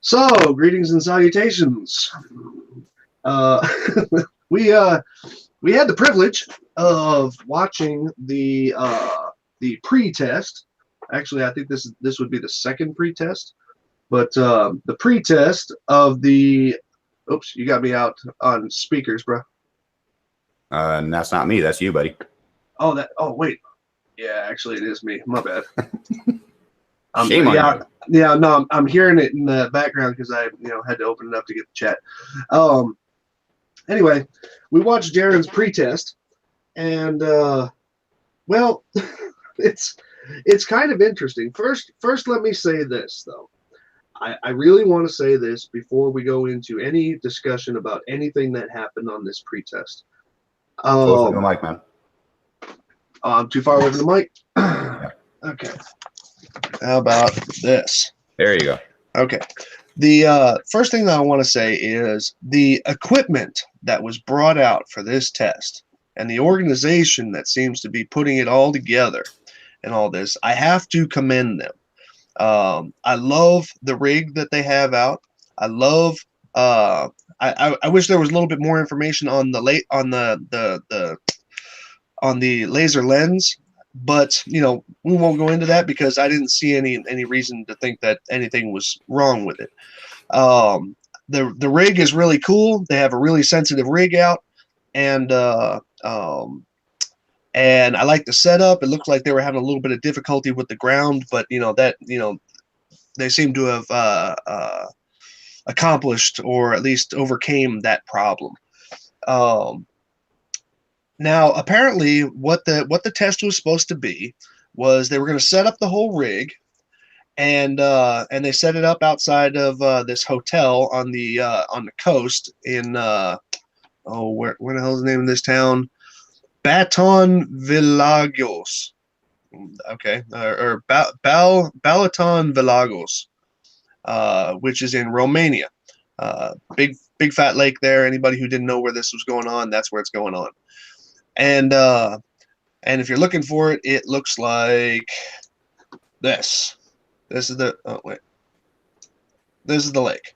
So, greetings and salutations. Uh, we uh, we had the privilege of watching the pre-test. Actually, I think this would be the second pre-test, but the pre-test of the. Oops, you got me out on speakers, bro. And that's not me. That's you, buddy. Oh, that. Oh, wait. Yeah, actually, it is me. My bad. Shame on you. Yeah. No, I'm hearing it in the background because I, had to open it up to get the chat. Anyway, we watched Jaren's pre-test, and well, it's it's kind of interesting. First, let me say this though. I really want to say this before we go into any discussion about anything that happened on this pre-test. Close to the mic, man. I'm too far away from the mic. Yeah. Okay. How about this? There you go. Okay. The first thing that I want to say is the equipment that was brought out for this test and the organization that seems to be putting it all together and all this, I have to commend them. I love the rig that they have out. I love. I wish there was a little bit more information on on the laser lens, but we won't go into that because I didn't see any reason to think that anything was wrong with it. The rig is really cool. They have a really sensitive rig out, and and I like the setup. It looked like they were having a little bit of difficulty with the ground, but they seem to have accomplished or at least overcame that problem. Now, apparently, what the test was supposed to be was they were going to set up the whole rig, and they set it up outside of this hotel on the coast in where the hell's the name of this town? Baton Vilagos. Okay, or Balaton Vilagos, which is in Romania. Big fat lake there. Anybody who didn't know where this was going on, that's where it's going on. And if you're looking for it, it looks like this. This is the This is the lake.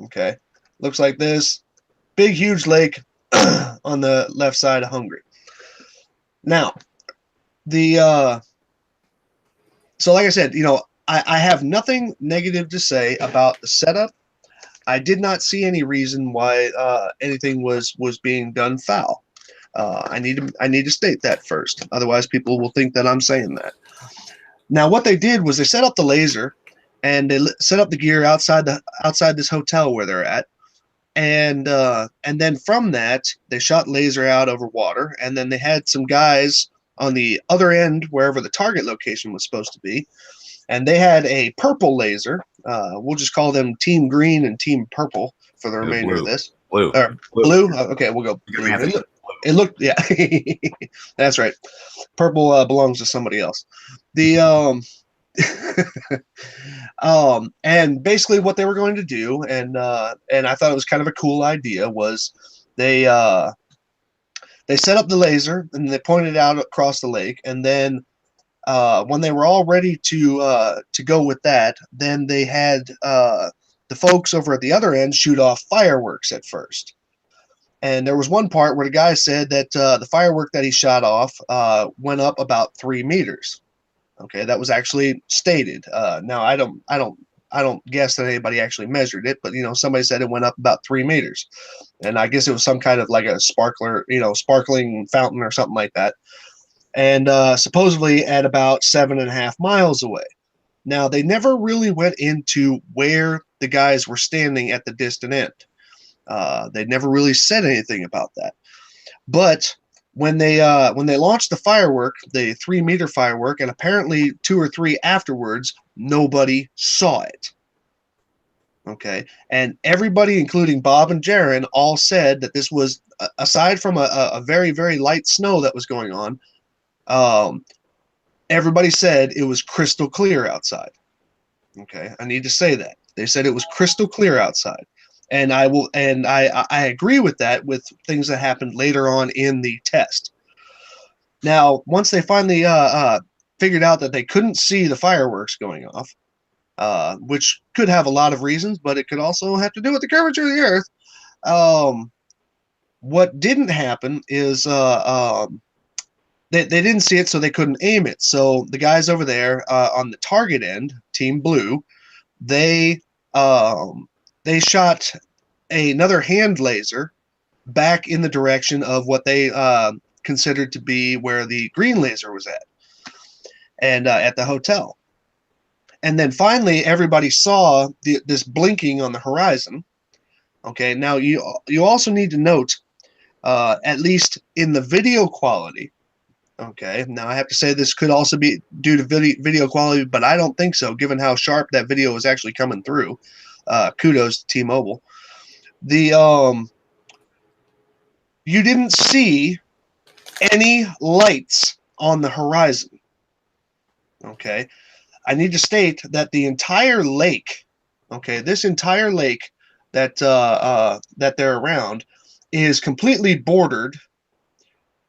Okay, looks like this big huge lake on the left side of Hungary. Now, so like I said, I have nothing negative to say about the setup. I did not see any reason why anything was being done foul. I need to state that first. Otherwise, people will think that I'm saying that. Now, what they did was they set up the laser, and they set up the gear outside this hotel where they're at, and then from that they shot laser out over water, and then they had some guys on the other end wherever the target location was supposed to be, and they had a purple laser. We'll just call them Team Green and Team Purple for the remainder of this. Blue. Blue? Okay, we'll go blue. It looked, yeah, that's right. Purple belongs to somebody else. The and basically what they were going to do, and I thought it was kind of a cool idea, was they set up the laser and they pointed it out across the lake, and then when they were all ready to go with that, then they had the folks over at the other end shoot off fireworks at first. And there was one part where the guy said that the firework that he shot off went up about 3 meters. Okay, that was actually stated. Now I don't guess that anybody actually measured it, but somebody said it went up about 3 meters, and I guess it was some kind of like a sparkling fountain or something like that. And supposedly at about 7.5 miles away. Now they never really went into where the guys were standing at the distant end. They never really said anything about that. But when they launched the firework, the 3-meter firework, and apparently 2 or 3 afterwards, nobody saw it. Okay, and everybody, including Bob and Jaren, all said that this was, aside from a very, very light snow that was going on, everybody said it was crystal clear outside. Okay, I need to say that. They said it was crystal clear outside. And I agree with that, with things that happened later on in the test. Now, once they finally figured out that they couldn't see the fireworks going off, which could have a lot of reasons, but it could also have to do with the curvature of the Earth. What didn't happen is they didn't see it, so they couldn't aim it. So the guys over there on the target end, Team Blue, they shot another hand laser back in the direction of what they considered to be where the green laser was at, and at the hotel. And then finally, everybody saw this blinking on the horizon. Okay, now you also need to note, at least in the video quality. Okay, now I have to say this could also be due to video quality, but I don't think so, given how sharp that video was actually coming through. Kudos to T-Mobile. You didn't see any lights on the horizon. Okay, I need to state that the entire lake, okay, this entire lake that that they're around is completely bordered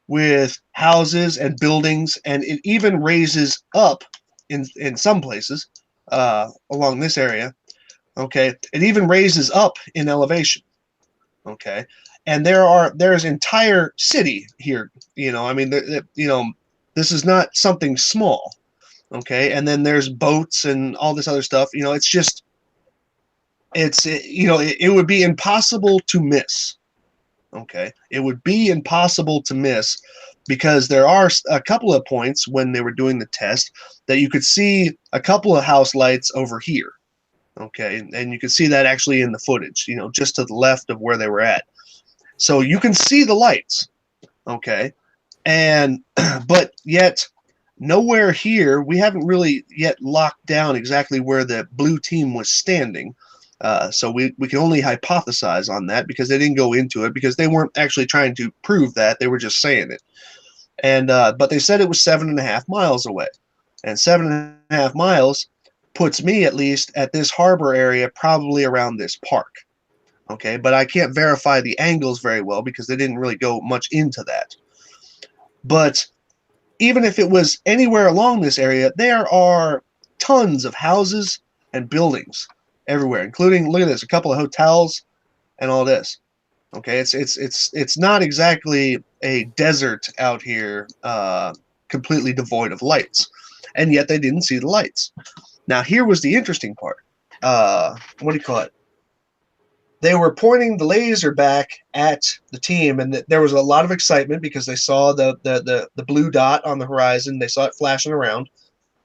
with houses and buildings, and it even raises up in some places along this area. Okay, it even raises up in elevation. Okay, and there's entire city here. I mean, this is not something small. Okay, and then there's boats and all this other stuff. It's just it would be impossible to miss. Okay, it would be impossible to miss, because there are a couple of points when they were doing the test that you could see a couple of house lights over here. Okay, and you can see that actually in the footage, just to the left of where they were at. So you can see the lights. Okay, and but yet nowhere here, we haven't really yet locked down exactly where the blue team was standing. So we can only hypothesize on that, because they didn't go into it, because they weren't actually trying to prove that. They were just saying it. And but they said it was 7.5 miles away. And 7.5 miles puts me, at least at this harbor area, probably around this park. Okay, but I can't verify the angles very well, because they didn't really go much into that. But even if it was anywhere along this area, there are tons of houses and buildings everywhere, including, look at this, a couple of hotels and all this. Okay, it's not exactly a desert out here, completely devoid of lights, and yet they didn't see the lights. Now, here was the interesting part. What do you call it? They were pointing the laser back at the team, and there was a lot of excitement because they saw the blue dot on the horizon. They saw it flashing around,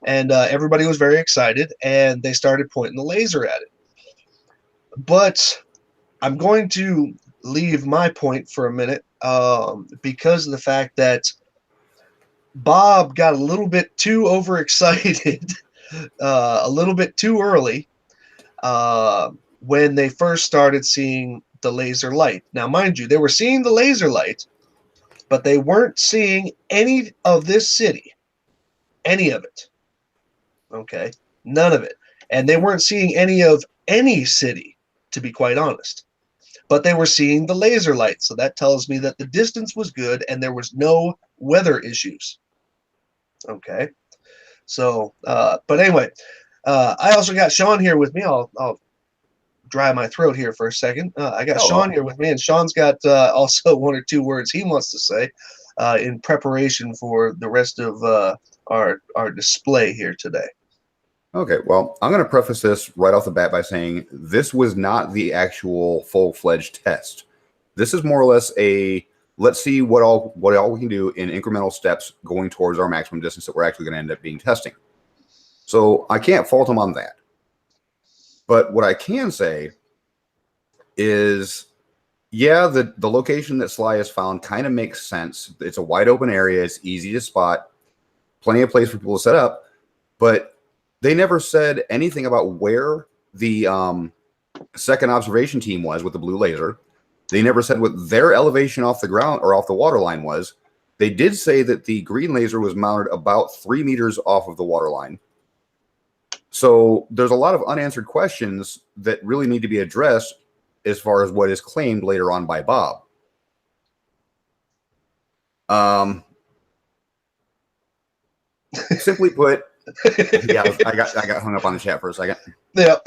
and everybody was very excited, and they started pointing the laser at it. But I'm going to leave my point for a minute, because of the fact that Bob got a little bit too overexcited, a little bit too early, when they first started seeing the laser light. Now, mind you, they were seeing the laser light, but they weren't seeing any of this city, any of it. Okay, none of it. And they weren't seeing any of any city, to be quite honest. But they were seeing the laser light, so that tells me that the distance was good and there was no weather issues. Okay, so but anyway, I also got Sean here with me. I'll dry my throat here for a second. I got Sean here with me, and Sean's got also one or two words he wants to say in preparation for the rest of our display here today. Okay, well, I'm going to preface this right off the bat by saying this was not the actual full-fledged test. This is more or less a let's see what all we can do in incremental steps going towards our maximum distance that we're actually going to end up being testing. So I can't fault them on that. But what I can say is, yeah, the location that Sly has found kind of makes sense. It's a wide open area. It's easy to spot. Plenty of place for people to set up. But they never said anything about where the second observation team was with the blue laser. They never said what their elevation off the ground or off the water line was. They did say that the green laser was mounted about 3 meters off of the water line. So there's a lot of unanswered questions that really need to be addressed as far as what is claimed later on by Bob. Simply put, Yeah, I got hung up on the chat for a second. Yeah.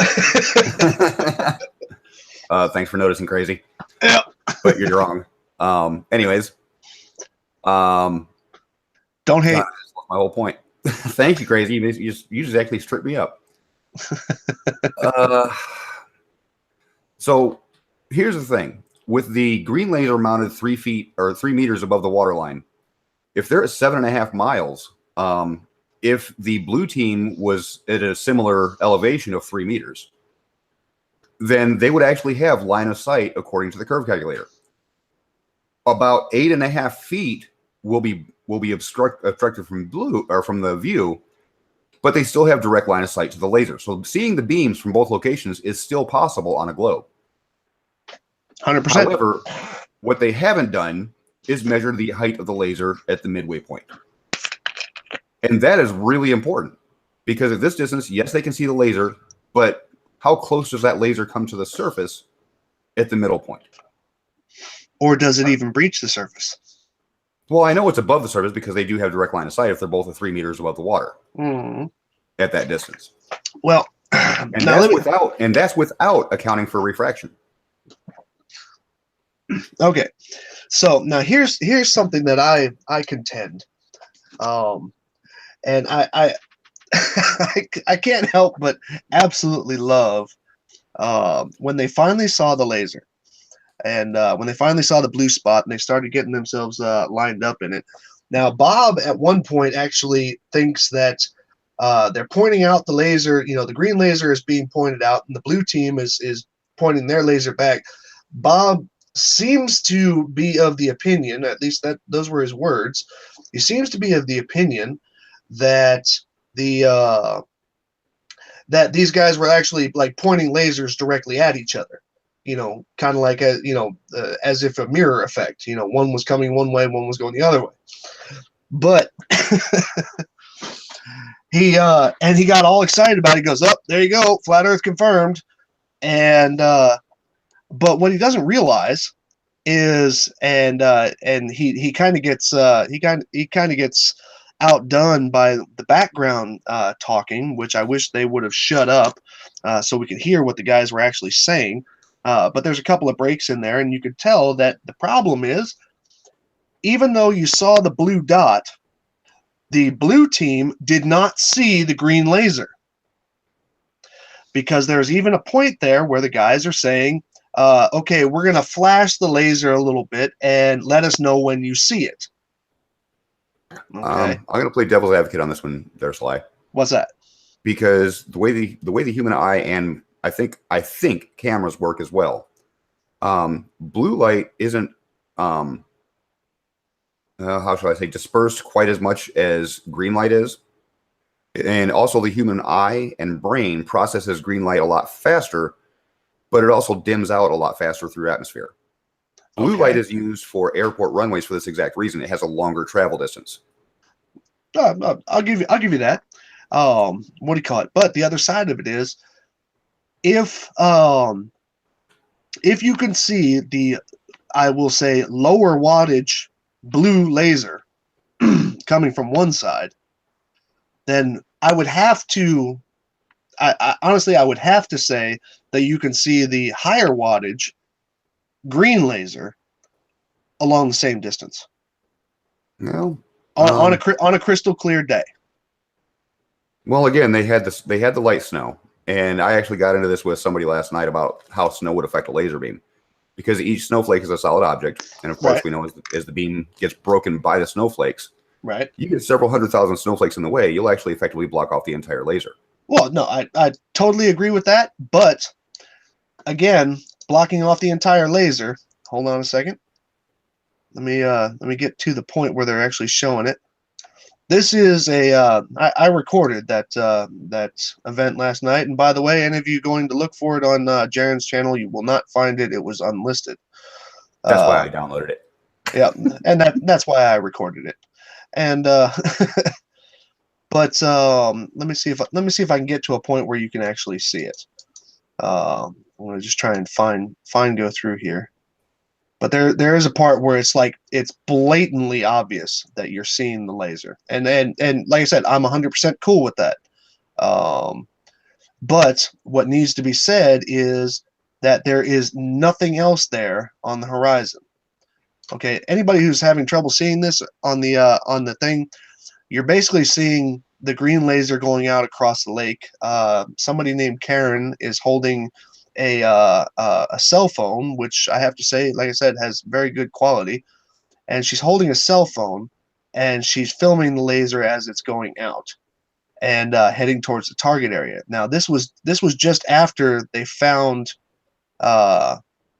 Thanks for noticing, crazy. Yeah. But you're wrong. Anyways, Don't hate. that's my whole point. Thank you, crazy. You just actually stripped me up. Uh, so here's the thing: with the green laser mounted 3 feet or 3 meters above the waterline, if they're at 7.5 miles, if the blue team was at a similar elevation of 3 meters, then they would actually have line of sight according to the curve calculator. About 8.5 feet will be obstructed from blue or from the view, but they still have direct line of sight to the laser. So seeing the beams from both locations is still possible on a globe. 100%. However, what they haven't done is measure the height of the laser at the midway point. And that is really important because at this distance, yes, they can see the laser, but how close does that laser come to the surface at the middle point? Or does it even breach the surface? Well, I know it's above the surface because they do have direct line of sight if they're both at 3 meters above the water at that distance. Well, and that's without accounting for refraction. Okay, so now here's something that I contend, and I I can't help but absolutely love when they finally saw the laser, and when they finally saw the blue spot and they started getting themselves lined up in it. Now, Bob at one point actually thinks that they're pointing out the laser, the green laser is being pointed out, and the blue team is pointing their laser back. Bob seems to be of the opinion, at least that those were his words. He seems to be of the opinion that that these guys were actually like pointing lasers directly at each other. Kind of like as if a mirror effect. One was coming one way, one was going the other way. But he got all excited about it. He goes, "Up, there you go, flat Earth confirmed." And but what he doesn't realize is, and he kind of gets outdone by the background talking, which I wish they would have shut up so we could hear what the guys were actually saying. But there's a couple of breaks in there, and you could tell that the problem is, even though you saw the blue dot, the blue team did not see the green laser. Because there's even a point there where the guys are saying, okay, we're going to flash the laser a little bit and let us know when you see it. Okay. I'm going to play devil's advocate on this one there, Sly. What's that? Because the way the human eye and I think cameras work as well. Blue light isn't how should I say, dispersed quite as much as green light is. And also the human eye and brain processes green light a lot faster, but it also dims out a lot faster through atmosphere. Blue light is used for airport runways for this exact reason. It has a longer travel distance. I'll give you that. What do you call it? But the other side of it is, if you can see the, I will say, lower wattage blue laser coming from one side, then I would have to, honestly, I would have to say that you can see the higher wattage green laser along the same distance. No, on a crystal clear day. Well, again, they had the light snow, and I actually got into this with somebody last night about how snow would affect a laser beam, because each snowflake is a solid object, and of course we know as the beam gets broken by the snowflakes, you get several 100,000 snowflakes in the way, you'll actually effectively block off the entire laser. Well, no, I totally agree with that, but again, blocking off the entire laser. Hold on a second. Let me get to the point where they're actually showing it. This is I recorded that event last night, and by the way, any of you going to look for it on Jaren's channel, you will not find it. It was unlisted. That's why I downloaded it. Yeah, and that's why I recorded it. And but let me see if I can get to a point where you can actually see it. I'm gonna just try and find go through here. But there is a part where it's like it's blatantly obvious that you're seeing the laser, and like I said, I'm 100% cool with that. Um, but what needs to be said is that there is nothing else there on the horizon. Okay, anybody who's having trouble seeing this on the thing, you're basically seeing the green laser going out across the lake. Somebody named Karen is holding a cell phone, which I have to say, like I said, has very good quality, and she's holding a cell phone, and she's filming the laser as it's going out and heading towards the target area. Now, this was just after they uh,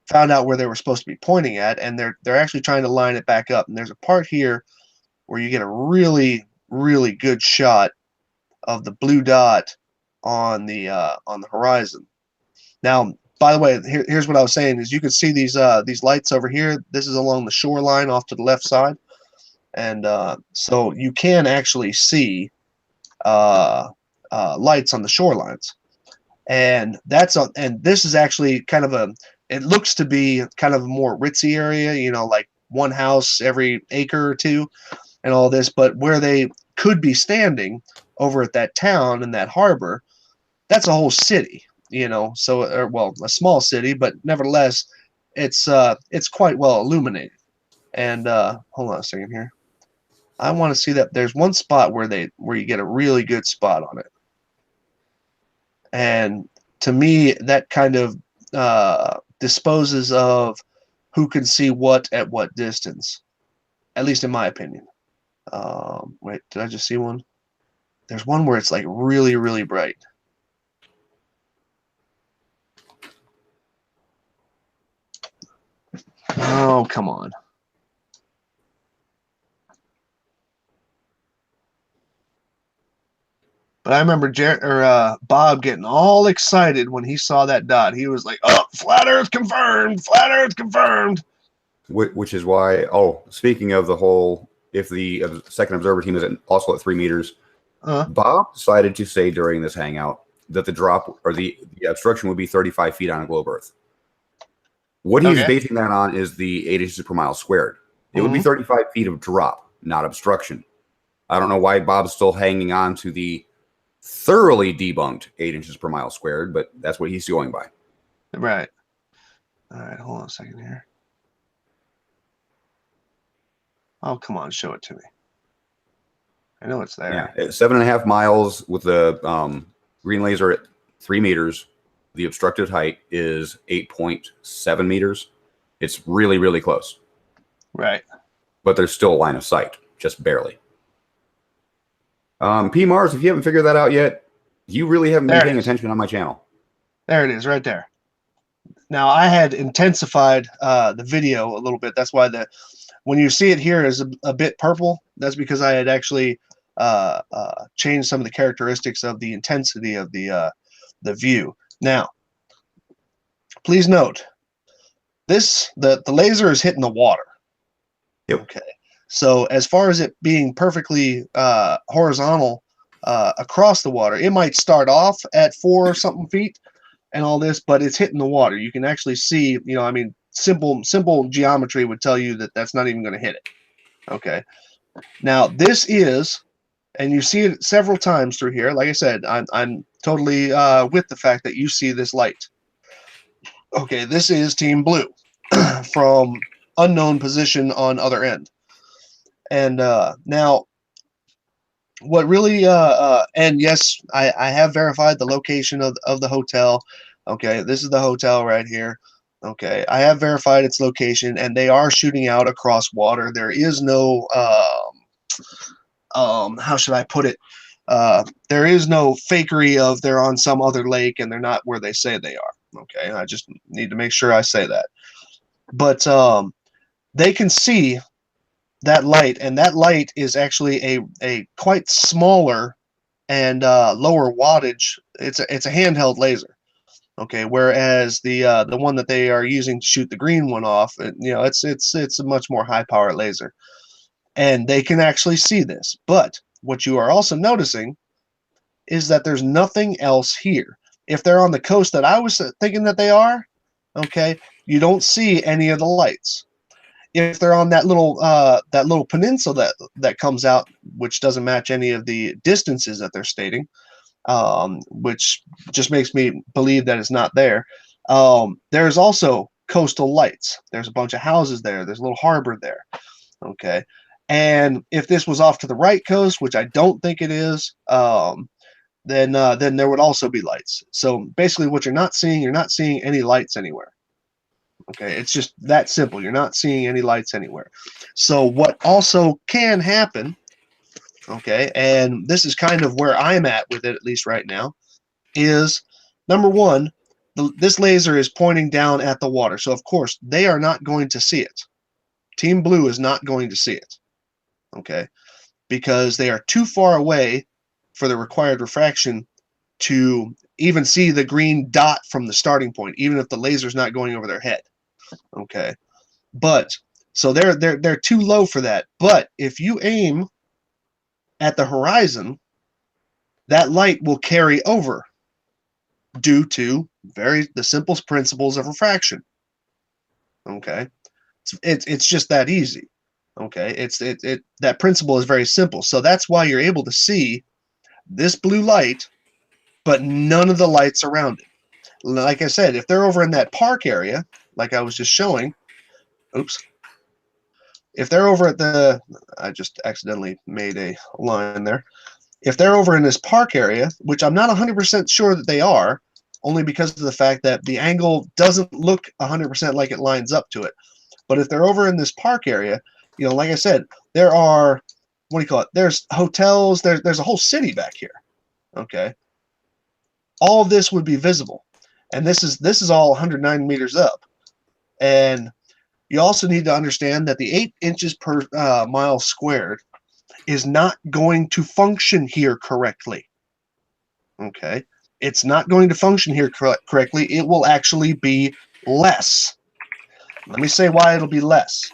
found out where they were supposed to be pointing at, and they're actually trying to line it back up. And there's a part here where you get a really good shot of the blue dot on the horizon. Now, by the way, here's what I was saying is you can see these lights over here. This is along the shoreline off to the left side, and so you can actually see lights on the shorelines, and this is actually kind of it looks to be kind of a more ritzy area, like one house every acre or two and all this, but where they could be standing over at that town and that harbor, that's a whole city, so well, a small city, but nevertheless it's quite well illuminated. And hold on a second here. I want to see that there's one spot where you get a really good spot on it. And to me, that kind of disposes of who can see what at what distance, at least in my opinion. Wait, did I just see one? There's one where it's like really bright. Oh, come on. But I remember Bob getting all excited when he saw that dot. He was like, "Oh, flat Earth confirmed! Flat Earth confirmed!" Which is why. Oh, speaking of the whole, if the second observer team is also at 3 meters, Bob decided to say during this hangout that the drop or the obstruction would be 35 feet on a globe Earth. What he's basing that on is the 8 inches per mile squared. It would be 35 feet of drop, not obstruction. I don't know why Bob's still hanging on to the thoroughly debunked 8 inches per mile squared, but that's what he's going by. Right. All right, hold on a second here. Oh, come on, show it to me. I know it's there. Yeah, 7.5 miles with the green laser at 3 meters. The obstructed height is 8.7 meters. It's really close. Right. But there's still a line of sight, just barely. P. Mars, if you haven't figured that out yet, you really haven't been paying attention on my channel. There it is, right there. Now, I had intensified the video a little bit. That's why when you see it here is a bit purple, that's because I had actually changed some of the characteristics of the intensity of the view. Now, please note, the laser is hitting the water. Yep. Okay. So as far as it being perfectly horizontal across the water, it might start off at 4 something feet and all this, but it's hitting the water. You can actually see, I mean, simple geometry would tell you that that's not even going to hit it. Okay. Now this is, and you see it several times through here. Like I said, I'm totally with the fact that you see this light. Okay, this is Team Blue from unknown position on other end. And now, what really, and yes, I have verified the location of the hotel. Okay, this is the hotel right here. Okay, I have verified its location, and they are shooting out across water. There is no, how should I put it? There is no fakery of they're on some other lake and they're not where they say they are. Okay, I just need to make sure I say that. But they can see that light, and that light is actually a quite smaller and lower wattage. It's a handheld laser. Okay, whereas the one that they are using to shoot the green one off, it's a much more high power laser, and they can actually see this. But what you are also noticing is that there's nothing else here. If they're on the coast that I was thinking that they are, okay, you don't see any of the lights. if they're on that little peninsula that comes out, which doesn't match any of the distances that they're stating, which just makes me believe that it's not there. There's also coastal lights. There's a bunch of houses there. There's a little harbor there. Okay. And if this was off to the right coast, which I don't think it is, then there would also be lights. So basically, what you're not seeing any lights anywhere. Okay, it's just that simple. You're not seeing any lights anywhere. So what also can happen, okay, and this is kind of where I'm at least right now, is number one, this laser is pointing down at the water. So of course they are not going to see it. Team Blue is not going to see it. Okay, because they are too far away for the required refraction to even see the green dot from the starting point, even if the laser's not going over their head. Okay, but so they're too low for that. But if you aim at the horizon, that light will carry over due to the simplest principles of refraction. Okay, it's just that easy. Okay, that principle is very simple. So that's why you're able to see this blue light, but none of the lights around it. Like I said, if they're over in that park area, like I was just showing, oops. If they're over at I just accidentally made a line there. If they're over in this park area, which I'm not 100% sure that they are, only because of the fact that the angle doesn't look 100% like it lines up to it. But if they're over in this park area, like I said, there are, what do you call it? There's hotels, there's a whole city back here. Okay. All of this would be visible. And this is all 109 meters up. And you also need to understand that the 8 inches per mile squared is not going to function here correctly. Okay. It's not going to function here correctly. It will actually be less. Let me say why it'll be less.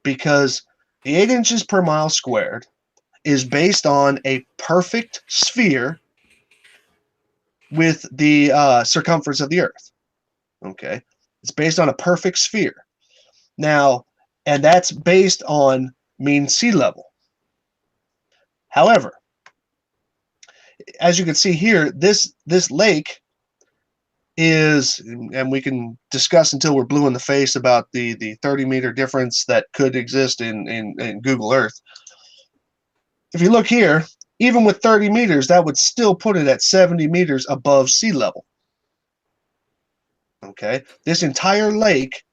Because the 8 inches per mile squared is based on a perfect sphere with the circumference of the Earth. Okay. It's based on a perfect sphere. Now, and that's based on mean sea level. However, as you can see here, this lake is, and we can discuss until we're blue in the face about the 30-meter difference that could exist in Google Earth. If you look here, even with 30 meters, that would still put it at 70 meters above sea level. Okay, this entire lake,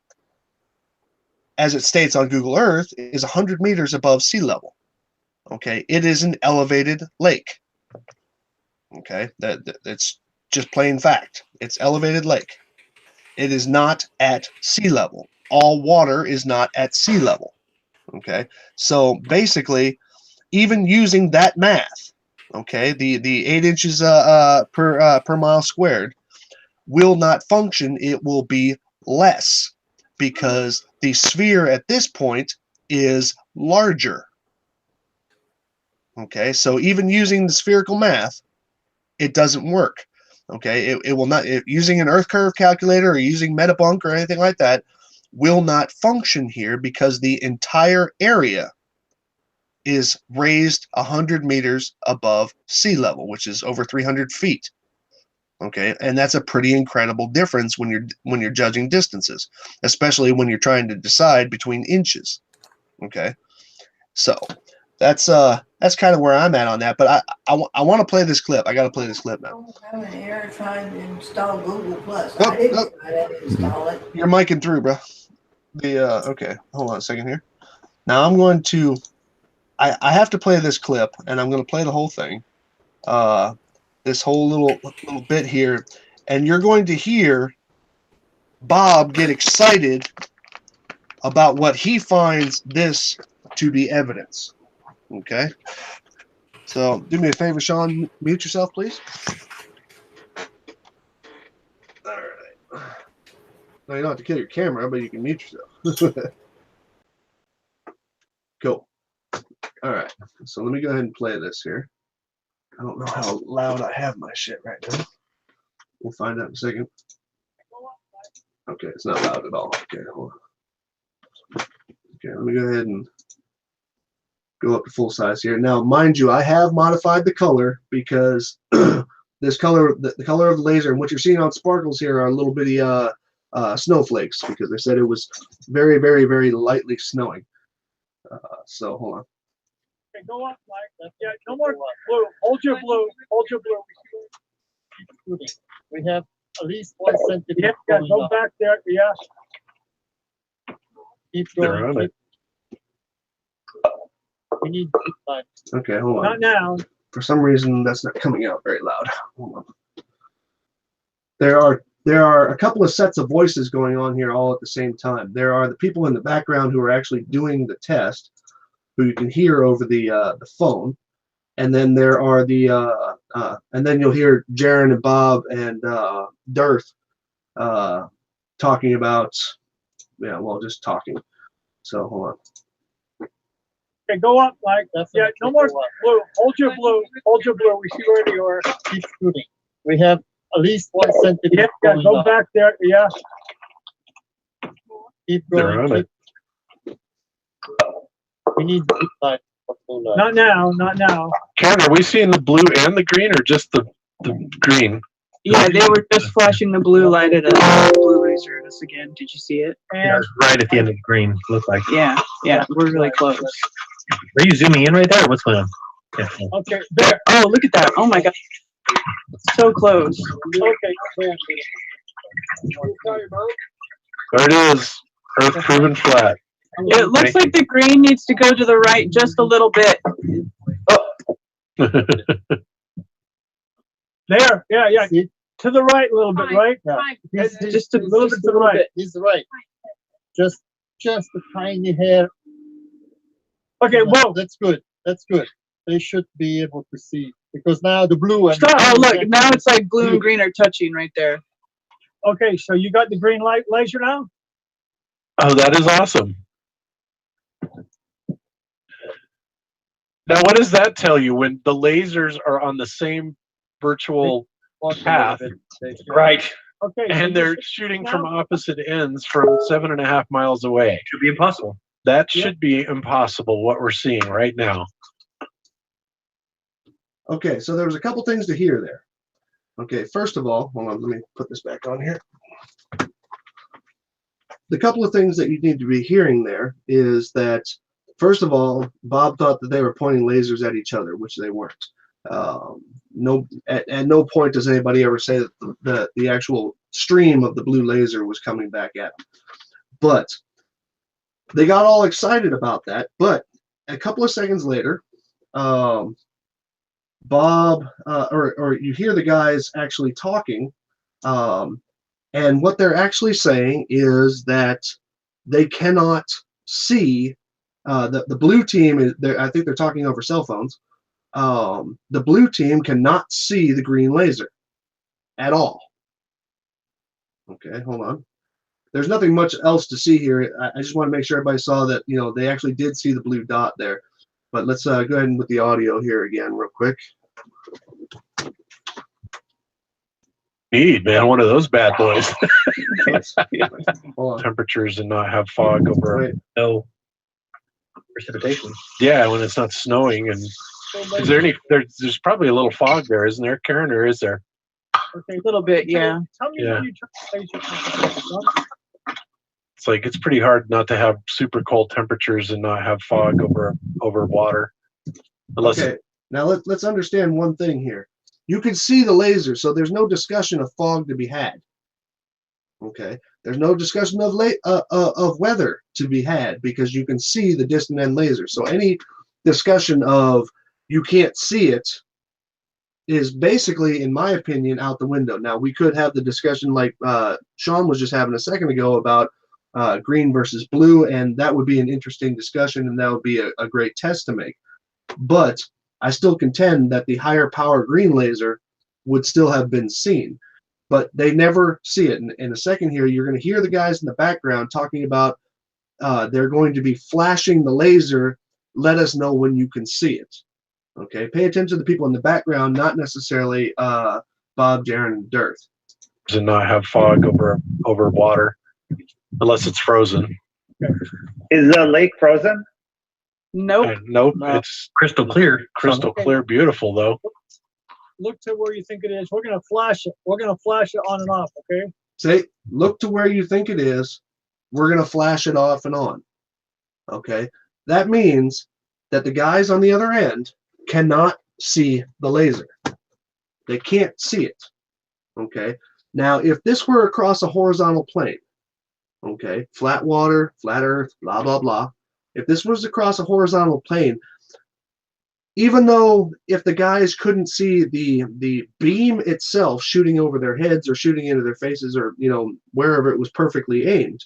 as it states on Google Earth, is 100 meters above sea level. Okay, it is an elevated lake. Okay, that's just plain fact. It's elevated lake. It is not at sea level. All water is not at sea level. Okay, so basically, even using that math, okay, the 8 inches per mile squared will not function. It will be less because the sphere at this point is larger. Okay, so even using the spherical math, it doesn't work. Okay, it will not, using an earth curve calculator or using Metabunk or anything like that will not function here because the entire area is raised 100 meters above sea level, which is over 300 feet. Okay, and that's a pretty incredible difference when you're judging distances, especially when you're trying to decide between inches. Okay, so that's kind of where I'm at on that. But I want to play this clip. I got to play this clip now. I'm an error trying to install Google Plus. I didn't try to install it. You're micing through, bro. Okay, hold on a second here. Now I'm going to. I have to play this clip, and I'm going to play the whole thing. This whole little bit here, and you're going to hear Bob get excited about what he finds this to be evidence. Okay, so do me a favor, Sean, mute yourself, please. All right. Now you don't have to kill your camera, but you can mute yourself. Cool. All right, so let me go ahead and play this here. I don't know how loud I have my shit right now. We'll find out in a second. Okay, it's not loud at all. Okay, hold on. Okay, let me go ahead and go up to full size here. Now, mind you, I have modified the color because this color, the color of the laser, and what you're seeing on sparkles here are little bitty snowflakes because they said it was very, very, very lightly snowing. So hold on. Okay, go up, Mike. Yeah, no more blue. Hold your blue. Hold your blue. We have at least 1 centimeter. Yep, yeah, go back there. Yeah. Keep They're going. on it. We need time. Okay, hold on. Not now. For some reason, that's not coming out very loud. Hold on. There are a couple of sets of voices going on here all at the same time. There are the people in the background who are actually doing the test, who you can hear over the phone, and then there are and then you'll hear Jaron and Bob and Dirth talking about, just talking. So hold on. Okay, go up, Mike. Yeah, no more blue. Hold your blue. Hold your blue. We see where you are. Keep shooting. We have at least 1 centimeter. Yep, yeah, go back there. Yeah. Keep They're going. on it. We need time. Not now. Not now. Karen, are we seeing the blue and the green, or just the green? Yeah, they were just flashing the blue light at us, blue laser at us again. Did you see it? And Right at the end of the green, look like. Yeah, we're really close. Are you zooming in right there? What's going on? Yeah. okay, there. Oh, look at that. Oh my God. So close. Okay. There it is. Earth proven flat. It looks like the green needs to go to the right just a little bit. There. Yeah. To the right a little bit, right? Yeah. Just a little bit to the right. He's right. Just a tiny hair. Okay, whoa. That's good. That's good. They should be able to see because now the blue and Oh, look, now it's like blue and green are touching right there. Okay, so you got the green light laser now? Oh, that is awesome. Now, what does that tell you when the lasers are on the same virtual path? Right. Okay. so And they're this- shooting now- from opposite ends from 7.5 miles away. Should be impossible. That should be impossible, what we're seeing right now. Okay, so there was a couple things to hear there. Okay, first of all, hold on, let me put this back on here. The couple of things that you need to be hearing there is that, first of all, Bob thought that they were pointing lasers at each other, which they weren't. At no point does anybody ever say that the actual stream of the blue laser was coming back at them. But they got all excited about that. But a couple of seconds later, Bob, or you hear the guys actually talking, and what they're actually saying is that they cannot see. The blue team is there. I think they're talking over cell phones. The blue team cannot see the green laser at all. Okay, hold on. There's nothing much else to see here. I just want to make sure everybody saw that, they actually did see the blue dot there. But let's go ahead and with the audio here again real quick. Need, man, one of those bad boys. Hold on. Temperatures and not have fog over Wait. no precipitation. Yeah, when it's not snowing. And is there any? There's probably a little fog there, isn't there, Karen, or is there? Okay, A little bit, yeah. tell me Yeah. when you turn the laser on. It's like it's pretty hard not to have super cold temperatures and not have fog over water, unless Okay, now let's understand one thing here. You can see the laser, so there's no discussion of fog to be had. Okay, there's no discussion of weather to be had because you can see the distant end laser. So any discussion of you can't see it is basically, in my opinion, out the window. Now we could have the discussion like Sean was just having a second ago about green versus blue, and that would be an interesting discussion, and that would be a great test to make. But I still contend that the higher power green laser would still have been seen, but they never see it. In a second here, you're going to hear the guys in the background talking about they're going to be flashing the laser. Let us know when you can see it. Okay, pay attention to the people in the background, not necessarily Bob, Jaron, and Dirth. and not have fog over water, unless it's frozen. Is the lake frozen? Nope. Nope, No. it's Crystal clear. crystal clear, beautiful though. Look to where you think it is. We're gonna flash it. We're gonna flash it on and off. Okay. Say, look to where you think it is. We're going to flash it off and on. Okay. That means that the guys on the other end cannot see the laser. They can't see it. Okay. Now, if this were across a horizontal plane, okay, flat water, flat earth, blah, blah, blah. If this was across a horizontal plane, even though if the guys couldn't see the beam itself shooting over their heads or shooting into their faces or, you know, wherever it was perfectly aimed,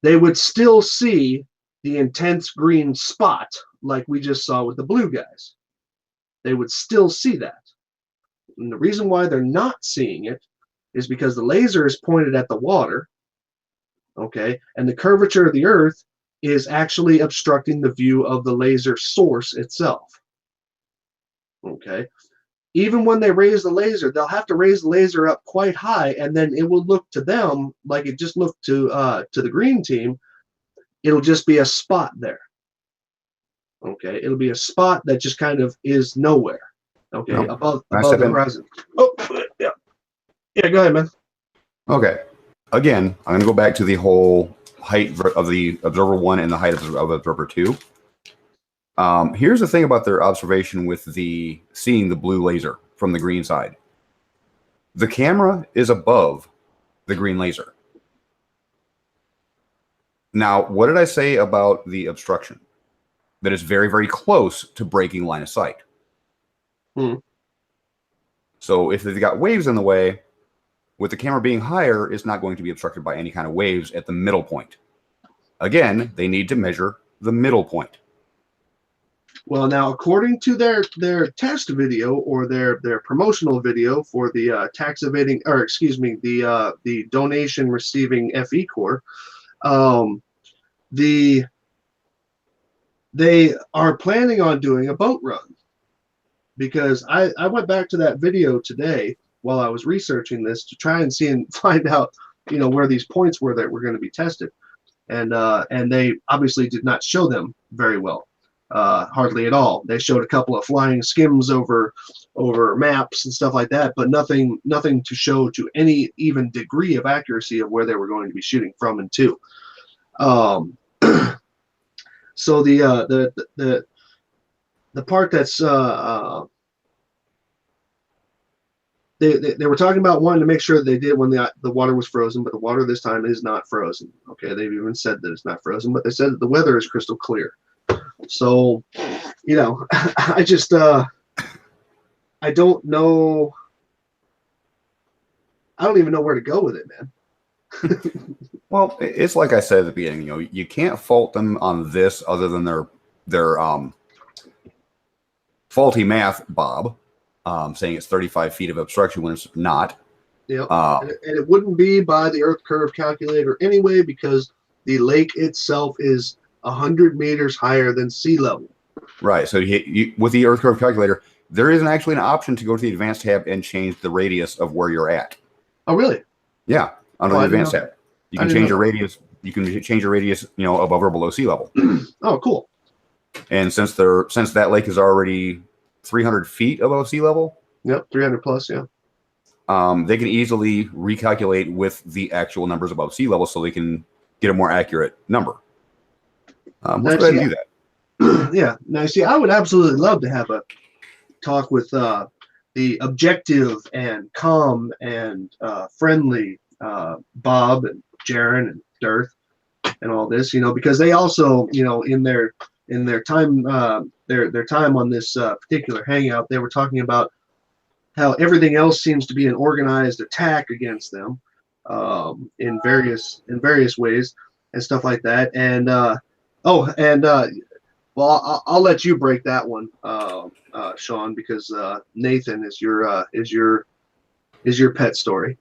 they would still see the intense green spot like we just saw with the blue guys. They would still see that. And the reason why they're not seeing it is because the laser is pointed at the water, okay, and the curvature of the earth is actually obstructing the view of the laser source itself. Okay. Even when they raise the laser, they'll have to raise the laser up quite high, and then it will look to them like it just looked to the green team. It'll just be a spot there. Okay. It'll be a spot that just kind of is nowhere. Okay. Nope. Above Can I step the in? horizon. Oh, yeah. Yeah, go ahead, man. Okay. Again, I'm going to go back to the whole height of the observer 1 and the height of observer 2. Here's the thing about their observation with the seeing the blue laser from the green side. The camera is above the green laser. Now, what did I say about the obstruction? That it's very, very close to breaking line of sight. So if they've got waves in the way, with the camera being higher, it's not going to be obstructed by any kind of waves at the middle point. Again, they need to measure the middle point. Well, now, according to their test video or their promotional video for the tax evading, or excuse me, the donation receiving FE Corps, they are planning on doing a boat run, because I went back to that video today while I was researching this to try and see and find out, you know, where these points were that were going to be tested, and they obviously did not show them very well. Hardly at all. They showed a couple of flying skims over maps and stuff like that, but nothing to show to any even degree of accuracy of where they were going to be shooting from and to. So the part that's they were talking about wanting to make sure that they did when the water was frozen, but the water this time is not frozen. Okay, they've even said that it's not frozen, but they said that the weather is crystal clear. So, you know, I just I don't know. I don't even know where to go with it, man. Well, it's like I said at the beginning, you know, you can't fault them on this other than their faulty math, Bob, saying it's 35 feet of obstruction when it's not. Yeah, and it wouldn't be by the Earth curve calculator anyway, because the lake itself is 100 meters higher than sea level. Right. So with the Earth curve calculator, there isn't actually an option to go to the advanced tab and change the radius of where you're at. Oh, really? Yeah, under the advanced tab, you can change your radius. You can change your radius, you know, above or below sea level. Oh, cool. And since that lake is already 300 feet above sea level. Yep, 300 plus. Yeah. They can easily recalculate with the actual numbers above sea level, so they can get a more accurate number. Let's go ahead and do that. Yeah. Now, see, I would absolutely love to have a talk with the objective and calm and friendly Bob and Jaron and Dirth and all this, you know, because they also, you know, in their time their time on this particular hangout, they were talking about how everything else seems to be an organized attack against them in various ways and stuff like that. And well, I'll let you break that one, Sean, because Nathan is your pet story.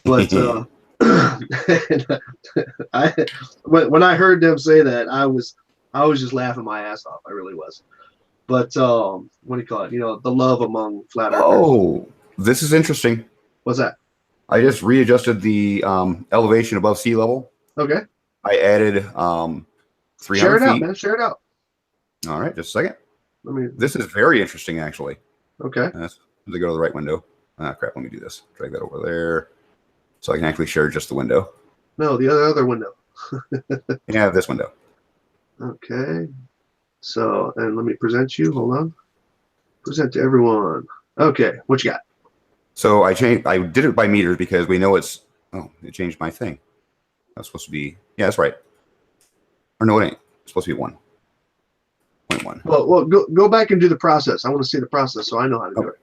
But when I heard them say that, I was just laughing my ass off. I really was. But what do you call it? You know, the love among flat earthers. Oh, this is interesting. What's that? I just readjusted the elevation above sea level. Okay. I added 300 Share it feet. out, man. Share it out. All right, just a second. Let me. This is very interesting, actually. Okay. Let's go to the right window. Ah, crap. Let me do this. Drag that over there so I can actually share just the window. No, the other window. Yeah, this window. Okay. So, and let me present you. Hold on. Present to everyone. Okay. What you got? So I did it by meters because we know it's. Oh, it changed my thing. That's supposed to be. Yeah, that's right. Or no, it ain't. It's supposed to be 1.1. Well, go back and do the process. I want to see the process so I know how to do it.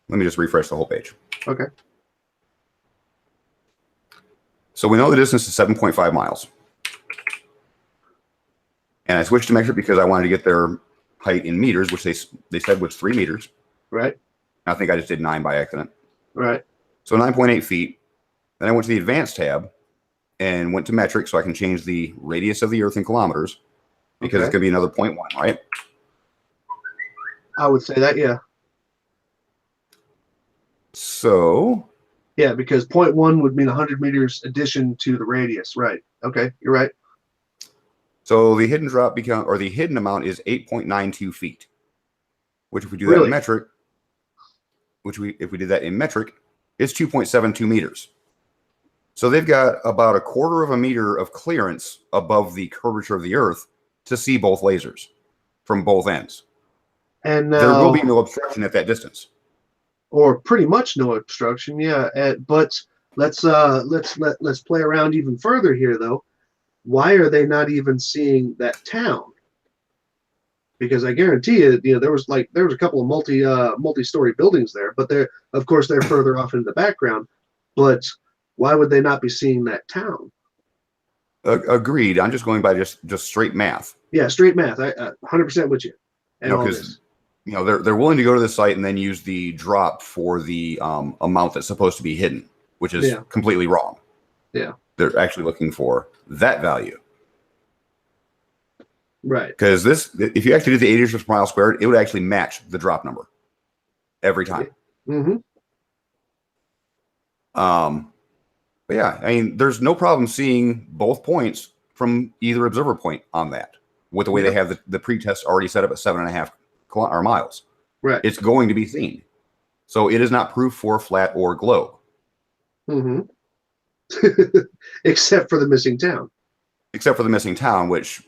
Let me just refresh the whole page. Okay. So we know the distance is 7.5 miles. And I switched to metric because I wanted to get their height in meters, which they said was 3 meters. Right. I think I just did 9 by accident. Right. So 9.8 feet. Then I went to the advanced tab and went to metric so I can change the radius of the Earth in kilometers because Okay. it's going to be another 0.1, right? I would say that, yeah. So Yeah, because 0.1 would mean 100 meters addition to the radius. Right. Okay. You're right. So the hidden drop the hidden amount is 8.92 feet, which if we do that Really? in metric, if we did that in metric, it's 2.72 meters. So they've got about 1/4 of a meter of clearance above the curvature of the Earth to see both lasers from both ends. And There will be now, no obstruction at that distance. or pretty much no obstruction. Yeah. But let's play around even further here, though. Why are they not even seeing that town? Because I guarantee you, there was a couple of multi-story buildings there, but of course they're further off in the background. But why would they not be seeing that town? Agreed. I'm just going by just straight math. Yeah, straight math. I 100% with you. And all this. They're willing to go to the site and then use the drop for the amount that's supposed to be hidden, which is completely wrong. Yeah. They're actually looking for that value. Right. Because if you actually do the 80 meters per mile squared, it would actually match the drop number every time. Mm-hmm. But yeah, I mean, there's no problem seeing both points from either observer point on that with the way they have the pre-test already set up at 7.5 miles. Right. It's going to be seen. So it is not proof for flat or globe. Mm-hmm. Except for the missing town. Except for the missing town, which,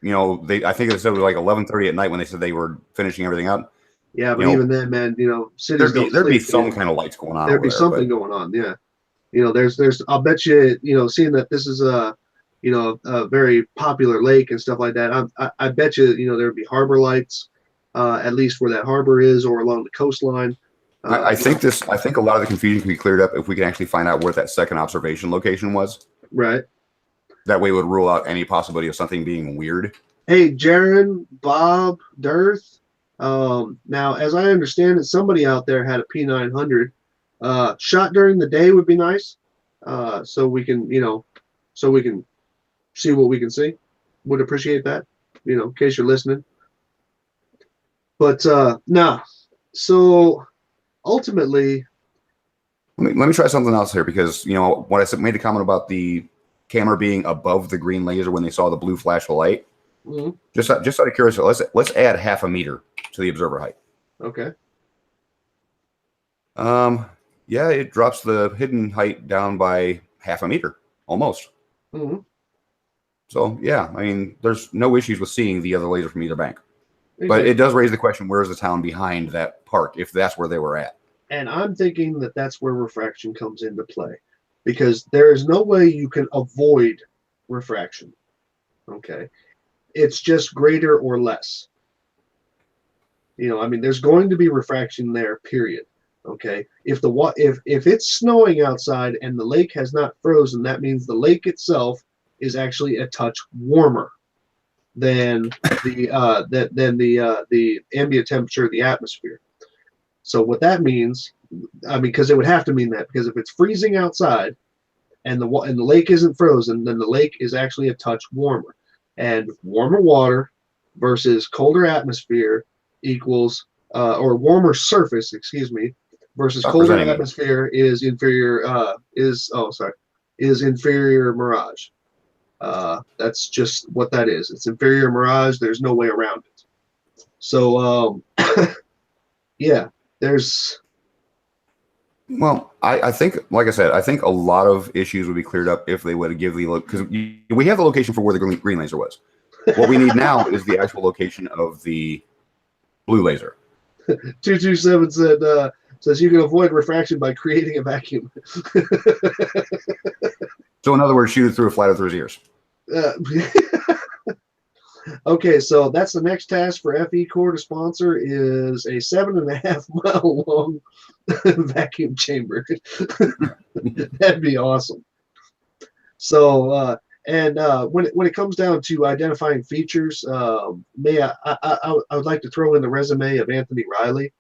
I think they said it was like 11:30 at night when they said they were finishing everything up. Yeah, but even then, man, cities there'd be some kind of lights going on. There'd be something going on. Yeah. There's. I'll bet you. Seeing that this is a very popular lake and stuff like that. I bet you. There'd be harbor lights, at least where that harbor is, or along the coastline. I think a lot of the confusion can be cleared up if we can actually find out where that second observation location was. Right. That way, it would rule out any possibility of something being weird. Hey, Jaron, Bob, Dirth. Now, as I understand it, somebody out there had a P900. Shot during the day would be nice, so we can see what we can see. Would appreciate that, in case you're listening. But no, so ultimately, let me try something else here because when I made the comment about the camera being above the green laser when they saw the blue flash of light. Mm-hmm. Just out of curiosity, let's add 0.5 meter to the observer height. Okay. Yeah, it drops the hidden height down by 0.5 meter, almost. Mm-hmm. So yeah, I mean, there's no issues with seeing the other laser from either bank, but it does raise the question: where is the town behind that park? If that's where they were at, and I'm thinking that that's where refraction comes into play, because there is no way you can avoid refraction. Okay. It's just greater or less. There's going to be refraction there, period. Okay. If it's snowing outside and the lake has not frozen, that means the lake itself is actually a touch warmer than the ambient temperature of the atmosphere. So what that means, because it would have to mean that, because if it's freezing outside and the lake isn't frozen, then the lake is actually a touch warmer. And warmer water versus colder atmosphere equals, or warmer surface, versus colder atmosphere is inferior mirage. That's just what that is. It's inferior mirage. There's no way around it. So yeah, there's. Well, I think, like I said, I think a lot of issues would be cleared up if they would give the look, because we have the location for where the green laser was. What we need now is the actual location of the blue laser. 227 says you can avoid refraction by creating a vacuum. So in other words, shoot it through a flat through his ears. Okay, so that's the next task for FE Core to sponsor is a 7.5 mile long vacuum chamber. That'd be awesome. So when it comes down to identifying features, I would like to throw in the resume of Anthony Riley,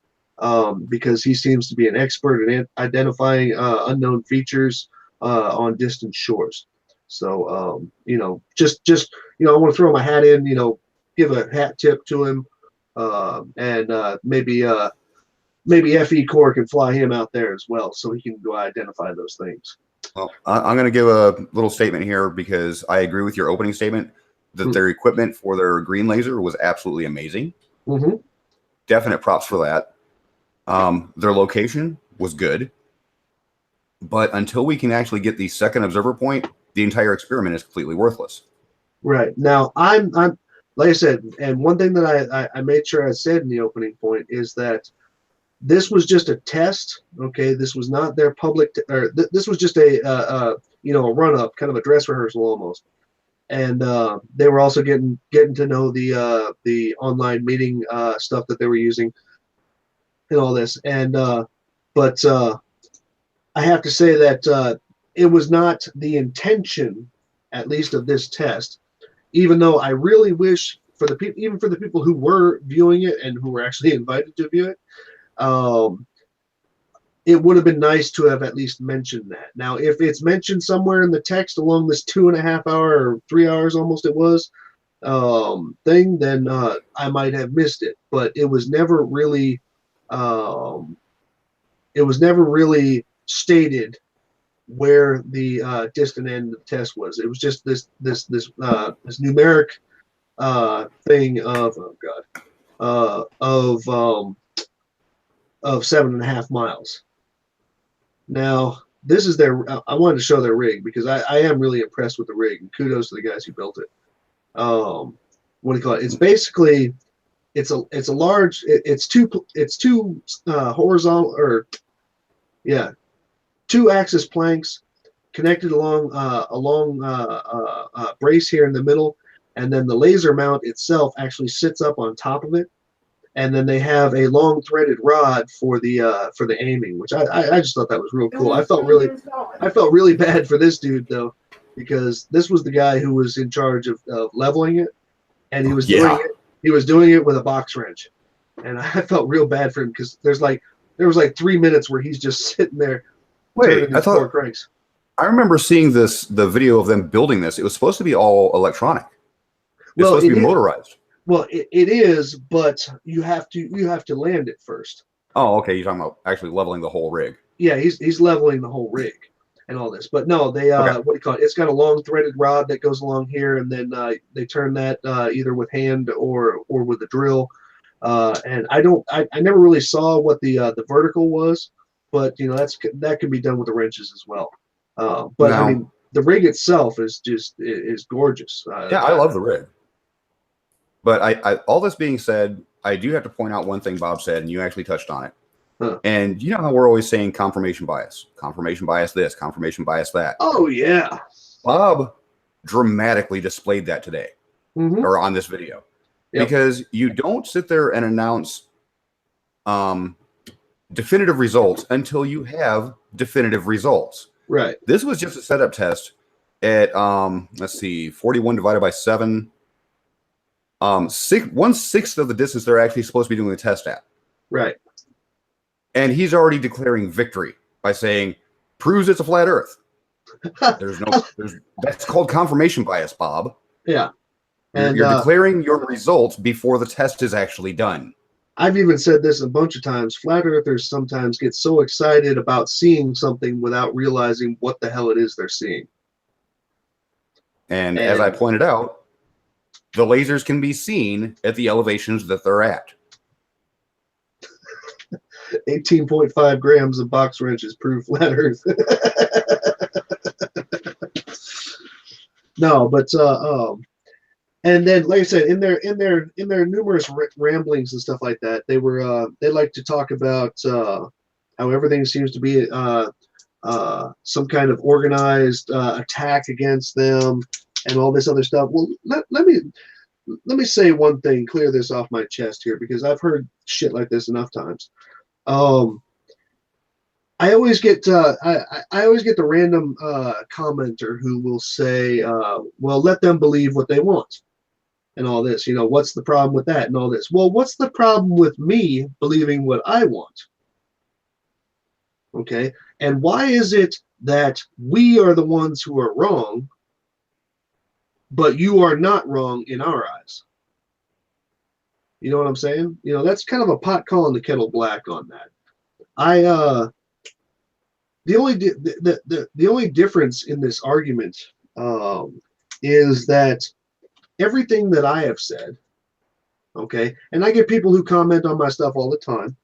because he seems to be an expert in identifying unknown features on distant shores. So just I want to throw my hat in, give a hat tip to him, and maybe FE Core can fly him out there as well, so he can go identify those things. Well, I'm going to give a little statement here because I agree with your opening statement that their equipment for their green laser was absolutely amazing. Mm-hmm. Definite props for that. Their location was good, but until we can actually get the second observer point, the entire experiment is completely worthless. Right. Now, I'm like I said, and one thing that I made sure I said in the opening point is that this was just a test. Okay, this was not their public, this was just a run up, kind of a dress rehearsal almost. And they were also getting to know the online meeting stuff that they were using and all this. And but I have to say that it was not the intention, at least of this test. Even though I really wish for the people, even for the people who were viewing it and who were actually invited to view it, it would have been nice to have at least mentioned that. Now, if it's mentioned somewhere in the text along this 2.5 hour or 3 hours almost it was thing, then I might have missed it. But it was never really stated where the distant end of the test was. It was just this numeric thing of of 7.5 miles. Now, this is their. I wanted to show their rig because I am really impressed with the rig, and kudos to the guys who built it. What do you call it? It's basically it's a large. It's two horizontal or two-axis planks connected along a brace here in the middle, and then the laser mount itself actually sits up on top of it, and then they have a long threaded rod for the aiming, which I just thought that was real cool. I felt really bad for this dude though, because this was the guy who was in charge of leveling it, and he was doing it with a box wrench, and I felt real bad for him because there was like 3 minutes where he's just sitting there. Wait, I remember seeing the video of them building this. It was supposed to be all electronic. It's supposed to be motorized. Well, it is, but you have to land it first. Oh, okay. You're talking about actually leveling the whole rig. Yeah, he's leveling the whole rig and all this. But no, they what do you call it? It's got a long threaded rod that goes along here, and then they turn that either with hand or with a drill. And I never really saw what the vertical was, but that can be done with the wrenches as well. But now, I mean, the rig itself is gorgeous. Yeah, I love the rig. But I all this being said, I do have to point out one thing Bob said, and you actually touched on it. Huh. And you know how we're always saying confirmation bias this, confirmation bias that. Oh yeah. Bob dramatically displayed that today, or on this video, because you don't sit there and announce definitive results until you have definitive results. Right. This was just a setup test at let's see, 41 divided by 7. 1/6 of the distance they're actually supposed to be doing the test at. Right. And he's already declaring victory by saying, proves it's a flat Earth. That's called confirmation bias, Bob. Yeah. And you're declaring your results before the test is actually done. I've even said this a bunch of times. Flat Earthers sometimes get so excited about seeing something without realizing what the hell it is they're seeing. And as I pointed out, the lasers can be seen at the elevations that they're at. 18.5 grams of box wrenches prove flat Earth. No, but and then, like I said, in their numerous ramblings and stuff like that, they like to talk about how everything seems to be some kind of organized attack against them and all this other stuff. Well, let me say one thing, clear this off my chest here, because I've heard shit like this enough times. I always get I always get the random commenter who will say, well, let them believe what they want and all this. You know, what's the problem with that and all this? Well, what's the problem with me believing what I want? Okay, and why is it that we are the ones who are wrong, but you are not wrong in our eyes? You know what I'm saying? You know, that's kind of a pot calling the kettle black on that. The only difference in this argument is that everything that I have said, okay, and I get people who comment on my stuff all the time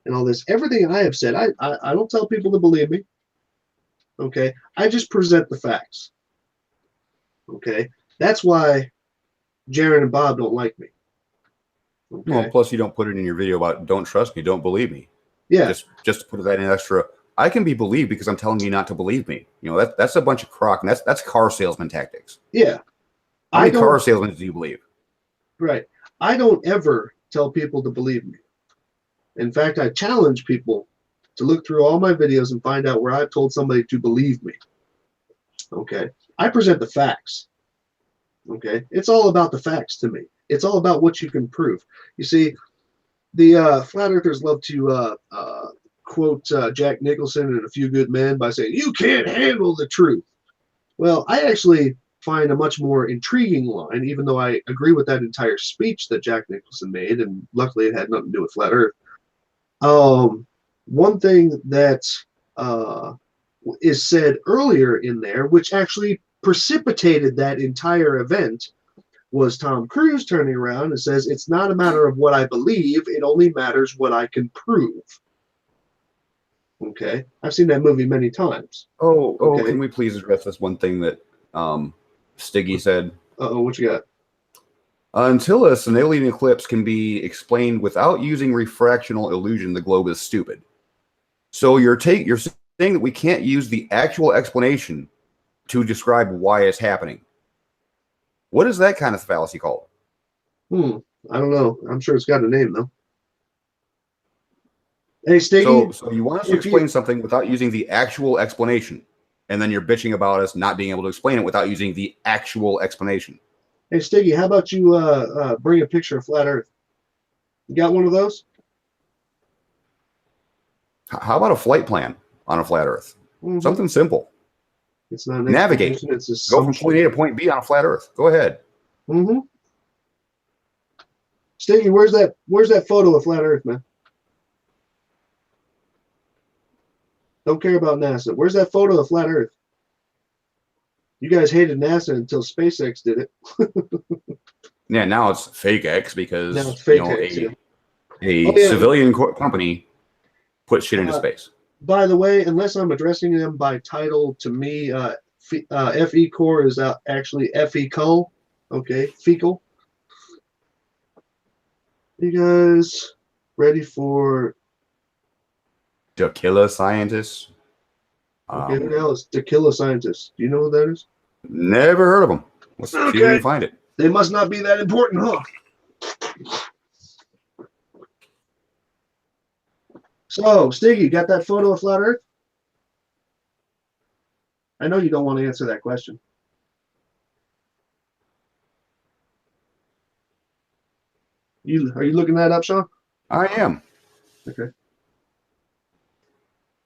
and all this. Everything I have said, I don't tell people to believe me. Okay, I just present the facts. Okay, that's why Jaron and Bob don't like me. Okay? Well, plus you don't put it in your video about don't trust me, don't believe me. Yeah, just to put that in extra. I can be believed because I'm telling you not to believe me. You know, that's a bunch of crock, and that's car salesman tactics. yeah. How many car salesmen do you believe? Right. I don't ever tell people to believe me. In fact, I challenge people to look through all my videos and find out where I've told somebody to believe me. Okay. I present the facts. Okay. It's all about the facts to me. It's all about what you can prove. You see, the flat earthers love to quote Jack Nicholson and A Few Good Men by saying, you can't handle the truth. Well, I actually find a much more intriguing line, even though I agree with that entire speech that Jack Nicholson made, and luckily it had nothing to do with flat Earth. One thing that is said earlier in there, which actually precipitated that entire event, was Tom Cruise turning around and says, it's not a matter of what I believe, it only matters what I can prove. Okay, I've seen that movie many times. Okay. Can we please address this one thing that Stiggy said? What you got? Until an alien eclipse can be explained without using refractional illusion, the globe is stupid. So you're saying that we can't use the actual explanation to describe why it's happening. What is that kind of fallacy called? I don't know. I'm sure it's got a name though. Hey, Stiggy. So you want us to explain something without using the actual explanation, and then you're bitching about us not being able to explain it without using the actual explanation. Hey, Stiggy, how about you bring a picture of flat Earth? You got one of those? How about a flight plan on a flat Earth? Something simple. It's not an navigate. It's go from point A to point B on a flat Earth. Go ahead. Stiggy, where's that photo of flat Earth, man? Don't care about NASA. Where's that photo of flat Earth? You guys hated NASA until SpaceX did it. Yeah, now it's fake X because now it's fake X, a civilian company put shit into space. By the way, unless I'm addressing them by title, to me, FE core is actually FE cull. Okay, fecal. You guys ready for To kill a scientist? Okay, who the hell is To Kill a Scientist? Do you know what that is? Never heard of them. Let's see if we can find it. They must not be that important, huh? So, Stiggy, got that photo of flat Earth? I know you don't want to answer that question. Are you looking that up, Sean? I am. Okay.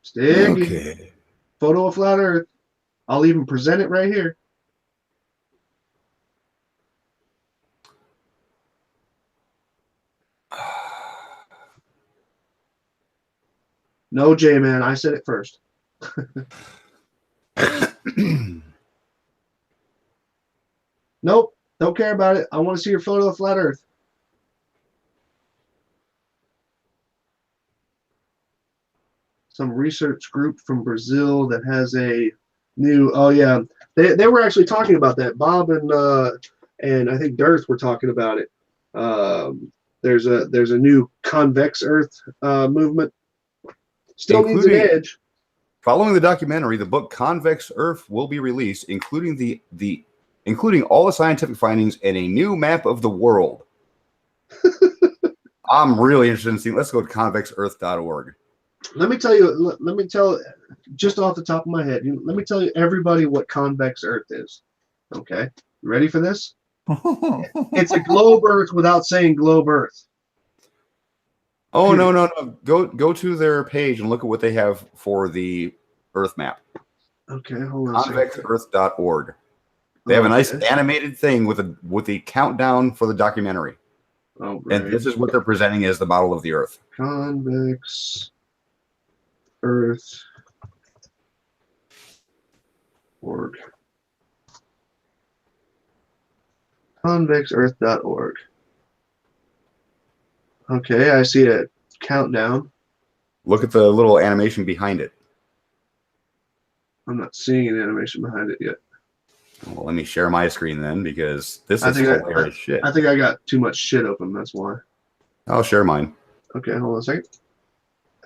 Stiggy. Okay. Photo of flat Earth. I'll even present it right here. No, J-Man, I said it first. Nope. Don't care about it. I want to see your photo of flat Earth. Some research group from Brazil that has a new. Oh yeah, they were actually talking about that. Bob and I think Dirth were talking about it. There's a new convex Earth movement. Still needs an edge. Following the documentary, the book Convex Earth will be released, including including all the scientific findings and a new map of the world. I'm really interested in seeing. Let's go to convexearth.org. Let me tell just off the top of my head. Let me tell you everybody what convex Earth is. Okay, you ready for this? It's a globe Earth without saying globe Earth. Oh no. Go to their page and look at what they have for the Earth map. Okay, hold on. Convexearth.org. They have a nice animated thing with the countdown for the documentary. Oh, right. And this is what they're presenting as the model of the Earth. Convex Earth org. Convexearth.org. Okay, I see a countdown. Look at the little animation behind it. I'm not seeing an animation behind it yet. Well, let me share my screen then, because this is hilarious shit. I think I got too much shit open. That's why. I'll share mine. Okay, hold on a second.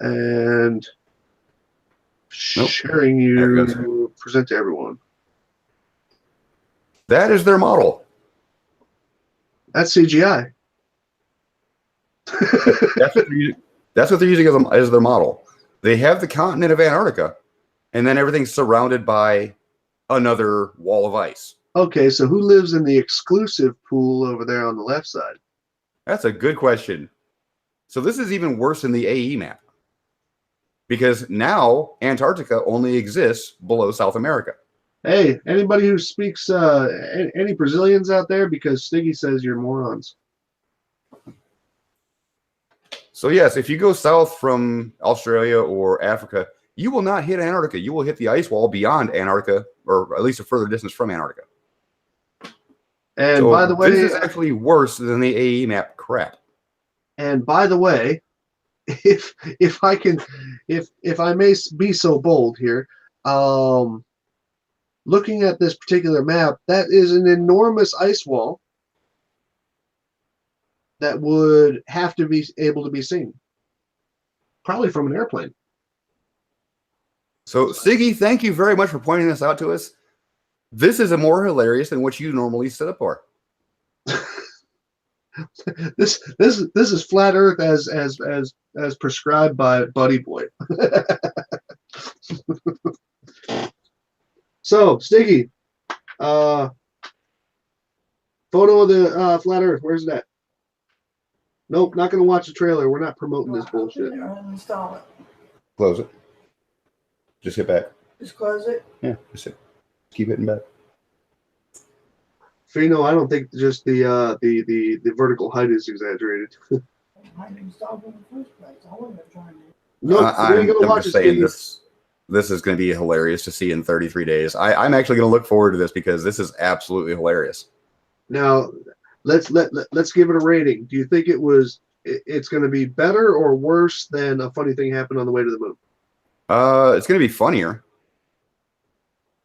And Nope. sharing you present to everyone. That is their model. That's CGI. That's what they're using as their model. They have the continent of Antarctica, and then everything's surrounded by another wall of ice. Okay, so who lives in the exclusive pool over there on the left side? That's a good question. So this is even worse than the AE map, because now Antarctica only exists below South America. Hey, anybody who speaks any Brazilians out there? Because Stiggy says you're morons. So yes, if you go south from Australia or Africa, you will not hit Antarctica. You will hit the ice wall beyond Antarctica, or at least a further distance from Antarctica. And so by the way, this is actually worse than the AE map crap. And by the way, if I may be so bold here, looking at this particular map, that is an enormous ice wall that would have to be able to be seen, probably from an airplane. So, Siggy, thank you very much for pointing this out to us. This is more hilarious than what you normally set up for. This is flat Earth as prescribed by Buddy Boy. So, Stiggy, photo of the flat Earth. Where's that? Nope, not going to watch the trailer. We're not promoting this bullshit. Uninstall it. Close it. Just hit back. Just close it. Yeah, just keep hitting back. Fino, I don't think just the vertical height is exaggerated. I installed it in the first place. I wasn't trying to. Nope, I'm just saying this is going to be hilarious to see in 33 days. I'm actually going to look forward to this because this is absolutely hilarious. Now, let's give it a rating. Do you think it's going to be better or worse than a funny thing happened on the way to the moon? It's going to be funnier.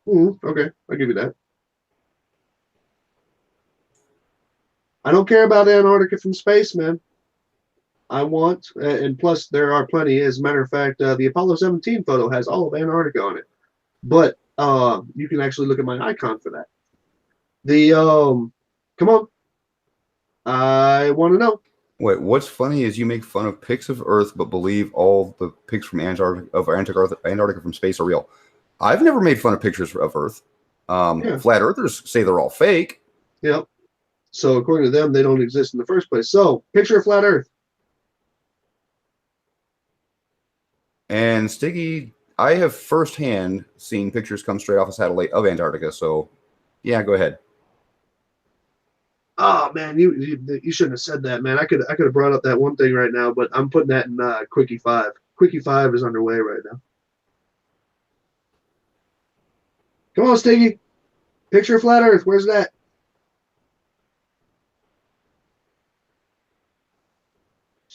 Okay, I'll give you that. I don't care about Antarctica from space, man. I want, and plus there are plenty. As a matter of fact, the Apollo 17 photo has all of Antarctica on it. But you can actually look at my icon for that. Come on. I want to know. Wait, what's funny is you make fun of pics of Earth, but believe all the pics from Antarctica from space are real. I've never made fun of pictures of Earth. Flat Earthers say they're all fake. Yep. So according to them, they don't exist in the first place. So picture of flat Earth. And Stiggy, I have firsthand seen pictures come straight off a satellite of Antarctica. So, yeah, go ahead. Oh man, you shouldn't have said that, man. I could have brought up that one thing right now, but I'm putting that in Quickie 5. Quickie 5 is underway right now. Come on, Stiggy. Picture of flat Earth. Where's that?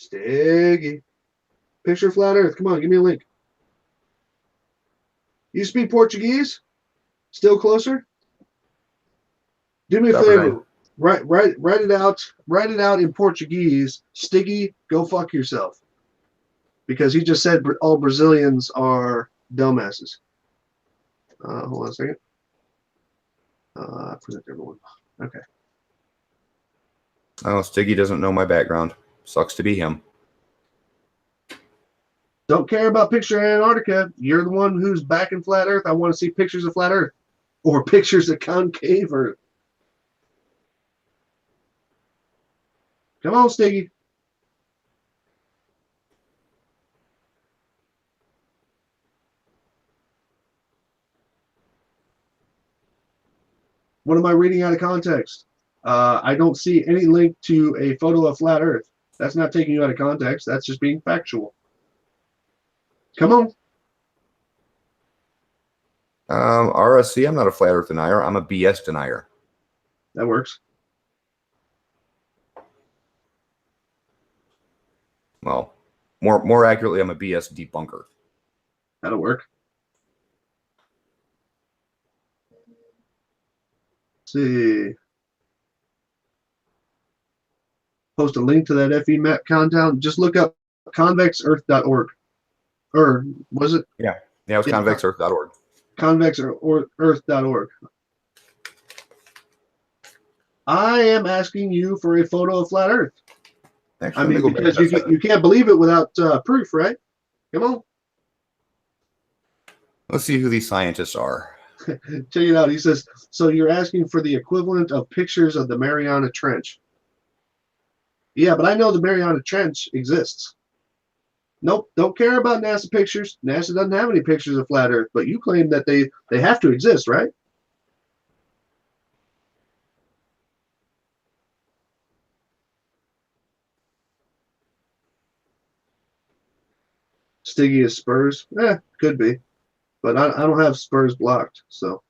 Stiggy. Picture of flat Earth. Come on, give me a link. You speak Portuguese? Still closer? Do me a favor. Write it out. Write it out in Portuguese. Stiggy, go fuck yourself. Because he just said all Brazilians are dumbasses. Hold on a second. Present everyone. Okay. Oh, Stiggy doesn't know my background. Sucks to be him. Don't care about picture of Antarctica. You're the one who's backing flat Earth. I want to see pictures of flat Earth or pictures of concave Earth. Come on, Stiggy. What am I reading out of context? I don't see any link to a photo of flat Earth. That's not taking you out of context. That's just being factual. Come on. RSC, I'm not a flat Earth denier. I'm a BS denier. That works. Well, more accurately, I'm a BS debunker. That'll work. Let's see. Post a link to that FE map countdown. Just look up convexearth.org. Or was it? Yeah, it was convexearth.org. Convexearth.org. I am asking you for a photo of flat Earth. Actually, I mean, because you can't believe it without proof, right? Come on. Let's see who these scientists are. Check it out. He says, so you're asking for the equivalent of pictures of the Mariana Trench. Yeah, but I know the Mariana Trench exists. Nope, don't care about NASA pictures. NASA doesn't have any pictures of flat Earth, but you claim that they have to exist, right? Stiggy is Spurs? Could be. But I don't have Spurs blocked, so.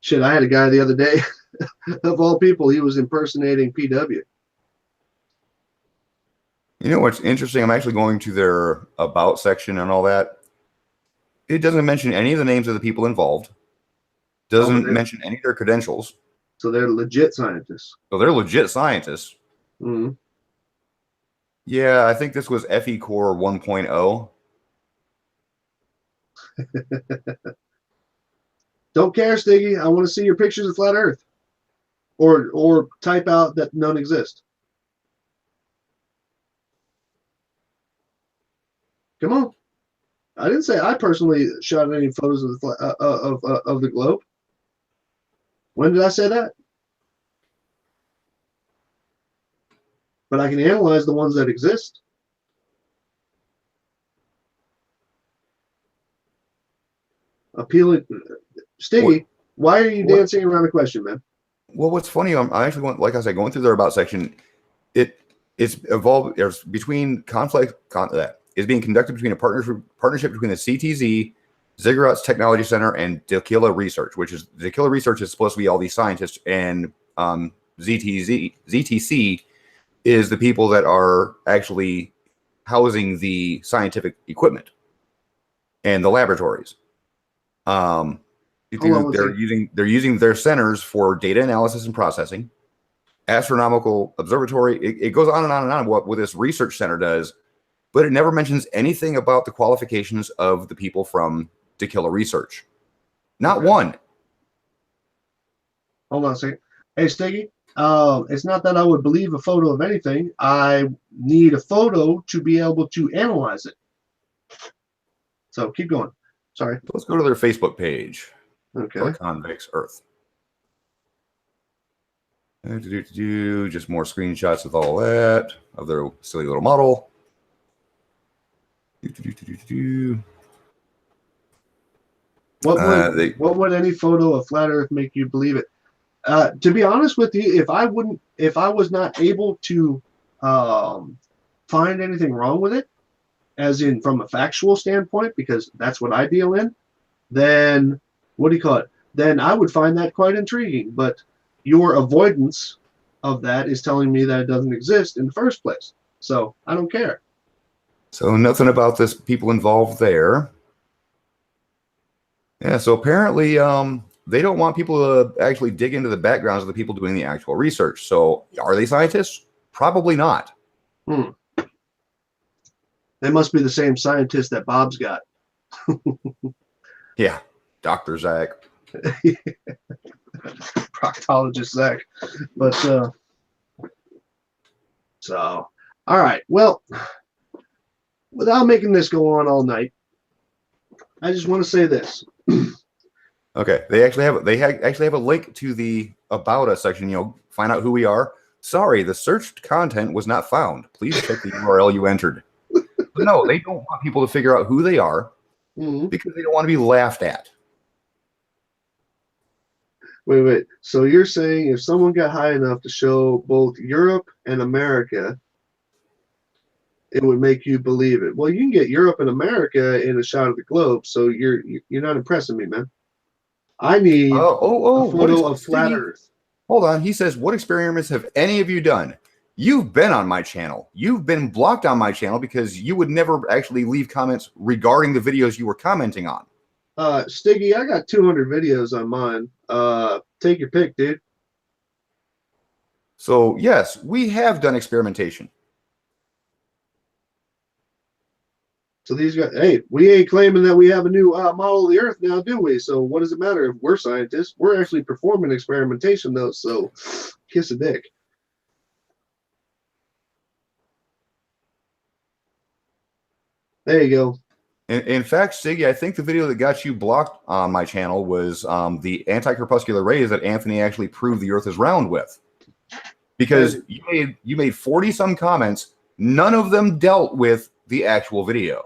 Shit, I had a guy the other day, of all people, he was impersonating PW. You know what's interesting? I'm actually going to their about section and all that. It doesn't mention any of the names of the people involved. Doesn't mention any of their credentials. So they're legit scientists. So they're legit scientists. Mm-hmm. Yeah, I think this was FE Core 1.0. Don't care, Stiggy. I want to see your pictures of flat Earth. Or type out that none exist. Come on. I didn't say I personally shot any photos of the globe. When did I say that? But I can analyze the ones that exist. Appealing, Stiggy. Why are you dancing around the question, man? Well, what's funny, I'm actually going, like I said, going through their about section. It's evolved. There's between conflict that is being conducted between a partnership between the CTZ, Ziggurats Technology Center, and Tequila Research, which is Tequila Research is supposed to be all these scientists, and ZTC is the people that are actually housing the scientific equipment and the laboratories. They're using their centers for data analysis and processing, astronomical observatory. It goes on and on and on what this research center does, but it never mentions anything about the qualifications of the people from Tequila Research. Not one. Hold on a second. Hey, Stiggy, it's not that I would believe a photo of anything. I need a photo to be able to analyze it. So keep going. Sorry. Let's go to their Facebook page. Okay. For Convex Earth. Just more screenshots of all that, of their silly little model. What would any photo of flat Earth make you believe it? To be honest with you, if I was not able to find anything wrong with it, as in from a factual standpoint, because that's what I deal in, then what do you call it? Then I would find that quite intriguing. But your avoidance of that is telling me that it doesn't exist in the first place. So I don't care. So nothing about this people involved there. Yeah, so apparently they don't want people to actually dig into the backgrounds of the people doing the actual research. So are they scientists? Probably not. They must be the same scientist that Bob's got. Yeah, Dr. Zach. Proctologist Zach. But so all right. Well, without making this go on all night, I just want to say this. Okay, they actually have a link to the About Us section. You know, find out who we are. Sorry, the searched content was not found. Please check the URL you entered. But no, they don't want people to figure out who they are because they don't want to be laughed at. Wait. So you're saying if someone got high enough to show both Europe and America, it would make you believe it? Well, you can get Europe and America in a shot of the globe, so you're not impressing me, man. I need a photo of flat Earth. Hold on. He says, what experiments have any of you done? You've been on my channel. You've been blocked on my channel because you would never actually leave comments regarding the videos you were commenting on. Stiggy, I got 200 videos on mine. Take your pick, dude. So, yes, we have done experimentation. So these guys, hey, we ain't claiming that we have a new model of the Earth now, do we? So what does it matter if we're scientists? We're actually performing experimentation, though. So kiss a dick. There you go. In fact, Siggy, I think the video that got you blocked on my channel was the anti-corpuscular rays that Anthony actually proved the Earth is round with. Because you made 40-some comments, none of them dealt with the actual video.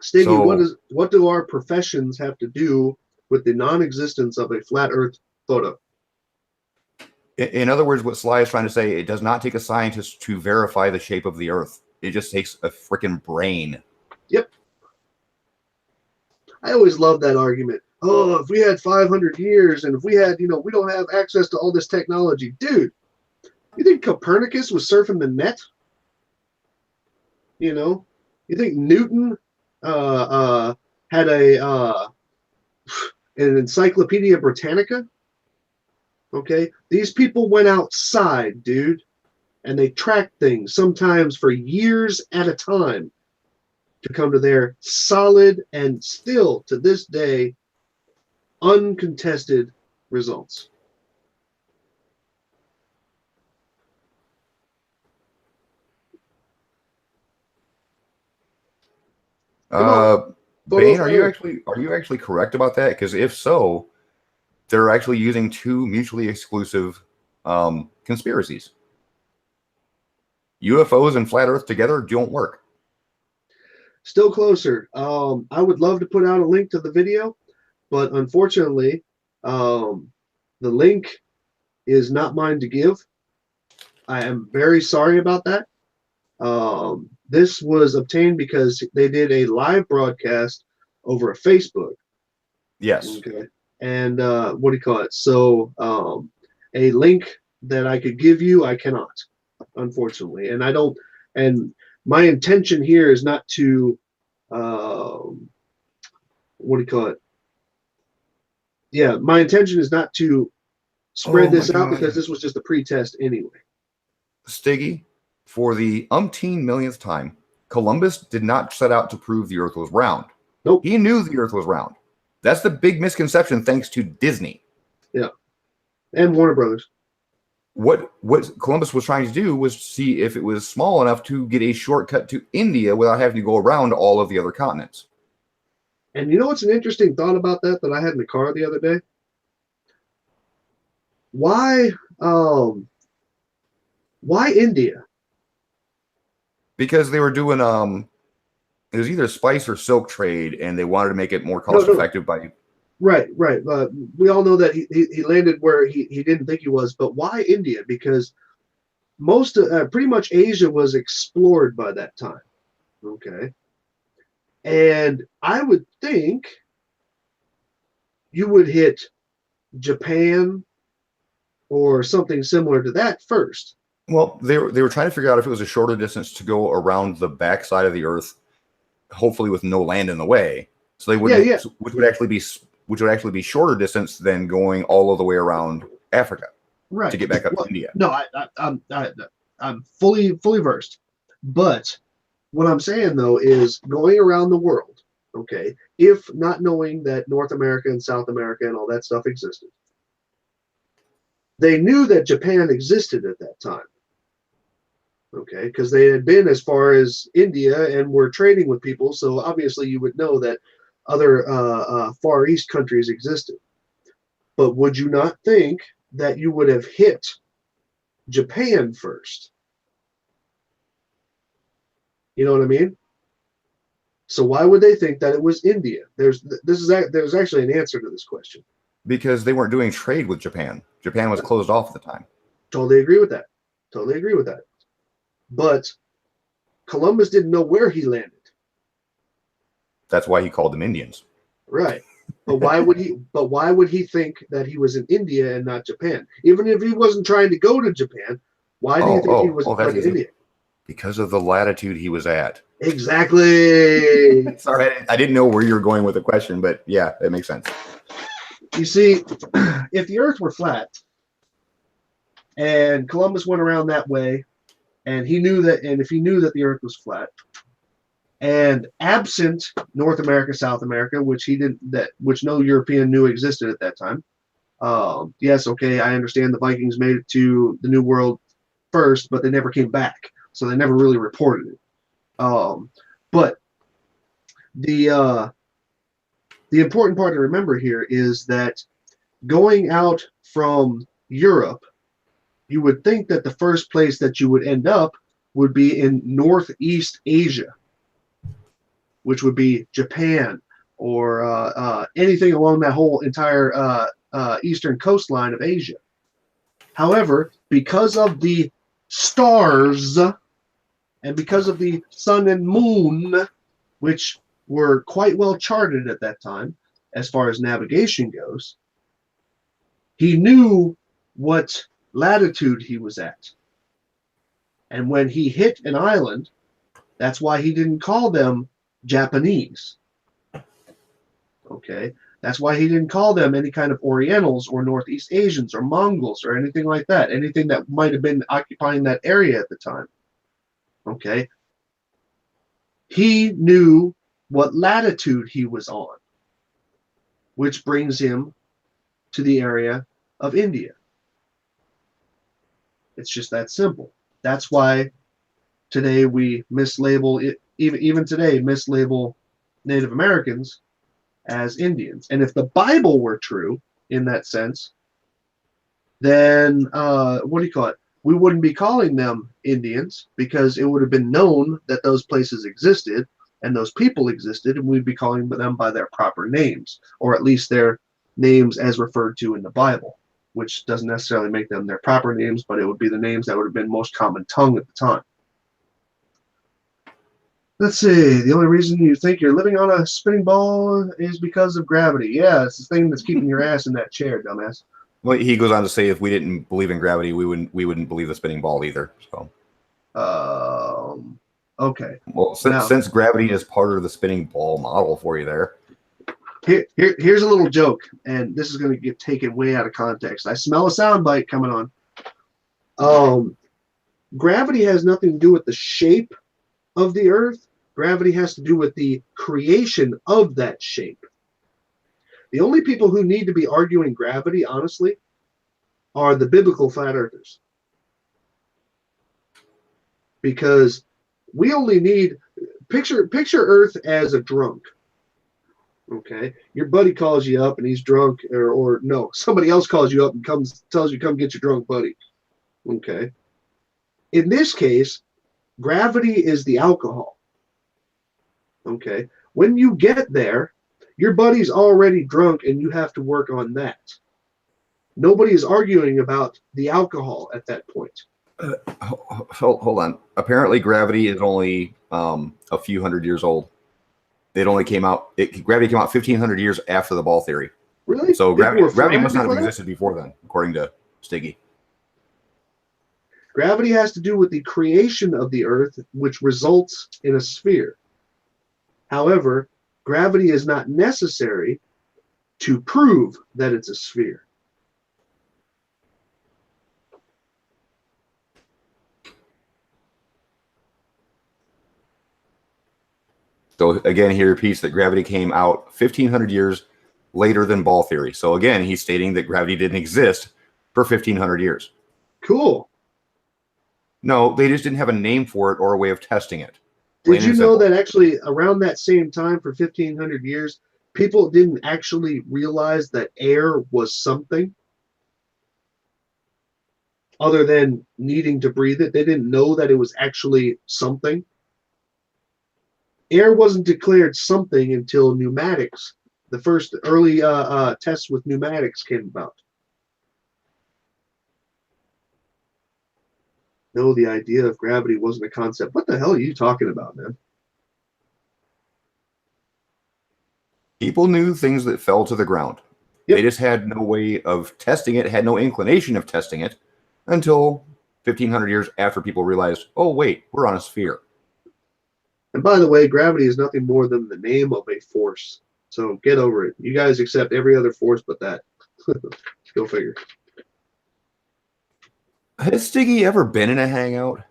Stiggy, so, what do our professions have to do with the non-existence of a flat Earth photo? In other words, what Sly is trying to say, it does not take a scientist to verify the shape of the Earth. It just takes a freaking brain. Yep. I always love that argument. Oh, if we had 500 years and if we had, we don't have access to all this technology. Dude, you think Copernicus was surfing the net? You think Newton had an Encyclopedia Britannica? Okay, these people went outside, dude, and they tracked things sometimes for years at a time to come to their solid and still to this day uncontested results. Bane, are you actually correct about that? Because if so, they're actually using two mutually exclusive conspiracies. UFOs and flat Earth together don't work. Still closer. I would love to put out a link to the video, but unfortunately, the link is not mine to give. I am very sorry about that. This was obtained because they did a live broadcast over a Facebook. Yes. Okay. And what do you call it? So a link that I could give you, I cannot, unfortunately. And I don't. And my intention here is not to, what do you call it? Yeah, my intention is not to spread this out because this was just a pre-test anyway. Stiggy, for the umpteen millionth time, Columbus did not set out to prove the Earth was round. Nope. He knew the Earth was round. That's the big misconception thanks to Disney. Yeah. And Warner Brothers. What Columbus was trying to do was see if it was small enough to get a shortcut to India without having to go around all of the other continents. And you know what's an interesting thought about that I had in the car the other day? Why India? Because they were doing it was either spice or silk trade, and they wanted to make it more cost effective by. Right. We all know that he landed where he didn't think he was, but why India? Because most pretty much Asia was explored by that time. Okay. And I would think you would hit Japan, or something similar to that first. Well, they were trying to figure out if it was a shorter distance to go around the backside of the Earth, hopefully with no land in the way. So they would, which would actually be shorter distance than going all of the way around Africa, right, to get back up to India. No, I'm fully versed, but what I'm saying though is going around the world. Okay, if not knowing that North America and South America and all that stuff existed, they knew that Japan existed at that time. Okay, because they had been as far as India and were trading with people, so obviously you would know that other Far East countries existed. But would you not think that you would have hit Japan first? You know what I mean? So why would they think that it was India? There's actually an answer to this question. Because they weren't doing trade with Japan. Japan was closed off at the time. Totally agree with that. Totally agree with that. But Columbus didn't know where he landed. That's why he called them Indians. Right. But why would he think that he was in India and not Japan? Even if he wasn't trying to go to Japan, why do you think he was in India? Because of the latitude he was at. Exactly. Sorry, I didn't know where you were going with the question, but yeah, that makes sense. You see, if the Earth were flat and Columbus went around that way, and he knew that, and if he knew that the Earth was flat, and absent North America, South America, which no European knew existed at that time. Yes, okay, I understand the Vikings made it to the New World first, but they never came back, so they never really reported it. But the important part to remember here is that going out from Europe, you would think that the first place that you would end up would be in Northeast Asia, which would be Japan or anything along that whole entire eastern coastline of Asia. However, because of the stars and because of the sun and moon, which were quite well charted at that time as far as navigation goes, he knew what latitude he was at. And when he hit an island, that's why he didn't call them Japanese. Okay, that's why he didn't call them any kind of Orientals or Northeast Asians or Mongols or anything like that, anything that might have been occupying that area at the time. Okay, he knew what latitude he was on, which brings him to the area of India. It's just that simple. That's why today we mislabel it, even today, mislabel Native Americans as Indians. And if the Bible were true in that sense, then we wouldn't be calling them Indians, because it would have been known that those places existed and those people existed, and we'd be calling them by their proper names, or at least their names as referred to in the Bible, which doesn't necessarily make them their proper names, but it would be the names that would have been most common tongue at the time. Let's see. The only reason you think you're living on a spinning ball is because of gravity. Yeah, it's the thing that's keeping your ass in that chair, dumbass. Well, he goes on to say if we didn't believe in gravity, we wouldn't believe the spinning ball either. So. Okay. Well, since gravity is part of the spinning ball model for you there. Here's a little joke, and this is going to get taken way out of context. I smell a soundbite coming on. Gravity has nothing to do with the shape of the Earth. Gravity has to do with the creation of that shape. The only people who need to be arguing gravity, honestly, are the biblical flat earthers. Because we only need, picture Earth as a drunk. Okay, your buddy calls you up and he's drunk, or no, somebody else calls you up and tells you come get your drunk buddy. Okay. In this case, gravity is the alcohol. Okay. When you get there, your buddy's already drunk and you have to work on that. Nobody is arguing about the alcohol at that point. Hold on. Apparently, gravity is only a few hundred years old. Gravity came out 1,500 years after the ball theory. Really? So gravity must not have existed before then, according to Stiggy? Gravity has to do with the creation of the Earth, which results in a sphere. However, gravity is not necessary to prove that it's a sphere. So again, he repeats that gravity came out 1,500 years later than ball theory. So again, he's stating that gravity didn't exist for 1,500 years. Cool. No, they just didn't have a name for it or a way of testing it. Did you know that actually around that same time for 1,500 years, people didn't actually realize that air was something other than needing to breathe it? They didn't know that it was actually something. Air wasn't declared something until pneumatics. The first early tests with pneumatics came about. No, the idea of gravity wasn't a concept. What the hell are you talking about, man? People knew things that fell to the ground. Yep. They just had no way of testing it, had no inclination of testing it until 1,500 years after people realized, oh, wait, we're on a sphere. And by the way, gravity is nothing more than the name of a force. So get over it. You guys accept every other force but that. Go figure. Has Stiggy ever been in a hangout?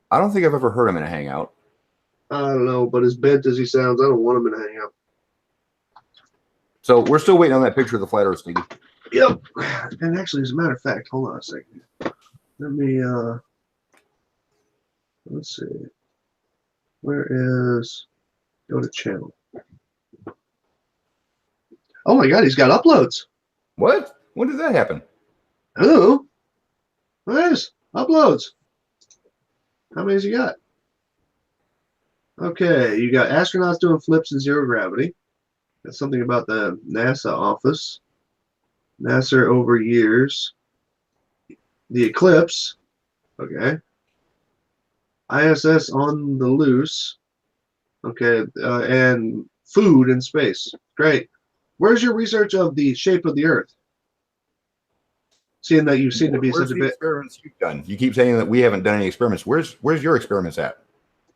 I don't think I've ever heard him in a hangout. I don't know, but as bent as he sounds, I don't want him in a hangout. So we're still waiting on that picture of the flat Earth, Stiggy. Yep. And actually, as a matter of fact, hold on a second. Let me, let's see. Where is, go to channel. Oh my God, he's got uploads. What? When did that happen? Oh, nice. Uploads. How many has he got? Okay, you got astronauts doing flips in zero gravity. That's something about the NASA office. NASA over years. The eclipse. Okay. ISS on the loose. Okay, and food in space. Great. Where's your research of the shape of the Earth? Seeing that you seem to be such a bit. Experiments you've done? You keep saying that we haven't done any experiments. Where's your experiments at?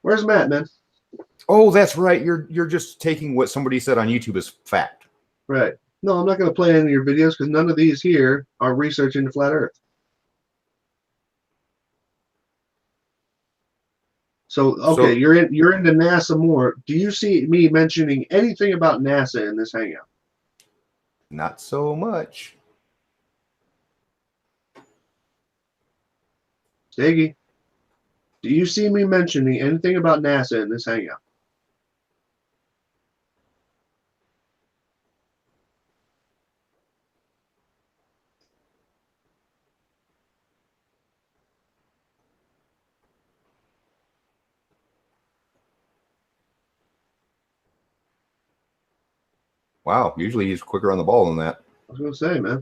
Where's Matt, man? Oh, that's right. You're just taking what somebody said on YouTube as fact. Right. No, I'm not going to play any of your videos because none of these here are researching the flat Earth. So okay, you're into NASA more. Do you see me mentioning anything about NASA in this hangout? Not so much. Stiggy, do you see me mentioning anything about NASA in this hangout? Wow, usually he's quicker on the ball than that. I was going to say, man.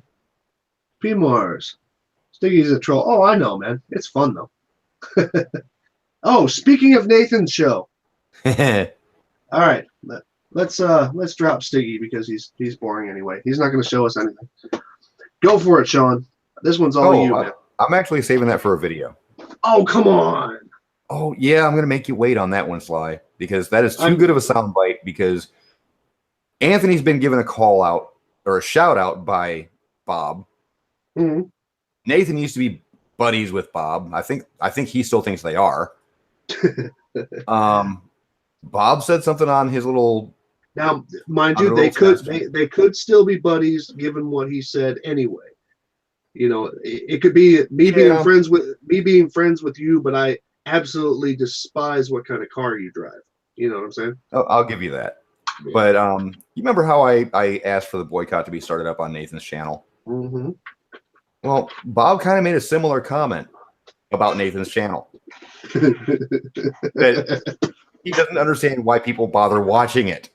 P-Mars. Stiggy's a troll. Oh, I know, man. It's fun, though. Oh, speaking of Nathan's show. All right. Let's drop Stiggy because he's boring anyway. He's not going to show us anything. Go for it, Sean. This one's all you, man. I'm actually saving that for a video. Oh, come on. Oh, yeah, I'm going to make you wait on that one, Sly, because that is too good of a soundbite because Anthony's been given a call out or a shout out by Bob. Mm-hmm. Nathan used to be buddies with Bob. I think he still thinks they are. Bob said something on his little. Now, mind you, they could still be buddies given what he said anyway. You know, it could be me being friends with you, but I absolutely despise what kind of car you drive. You know what I'm saying? I'll give you that. But you remember how I asked for the boycott to be started up on Nathan's channel? Mm-hmm. Well, Bob kind of made a similar comment about Nathan's channel. That he doesn't understand why people bother watching it.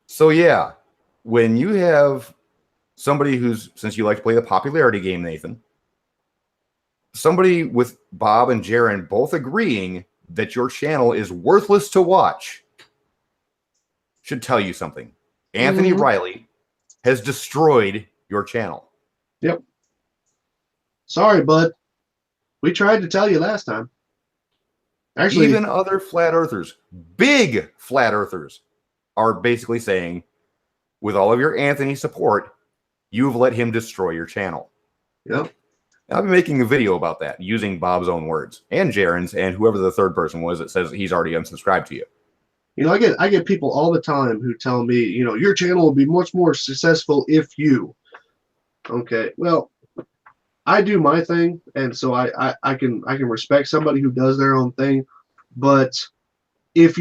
So yeah, when you have somebody who's, since you like to play the popularity game, Nathan, somebody with Bob and Jaron both agreeing that your channel is worthless to watch should tell you something. Anthony Riley has destroyed your channel. Yep. Sorry, bud. We tried to tell you last time. Actually, Even other flat earthers, big flat earthers, are basically saying, with all of your Anthony support, you've let him destroy your channel. yep. I'll be making a video about that using Bob's own words and Jaren's and whoever the third person was that says he's already unsubscribed to you. You know, I get people all the time who tell me, you know, your channel will be much more successful if you. Okay, well, I do my thing, and so I can respect somebody who does their own thing, but if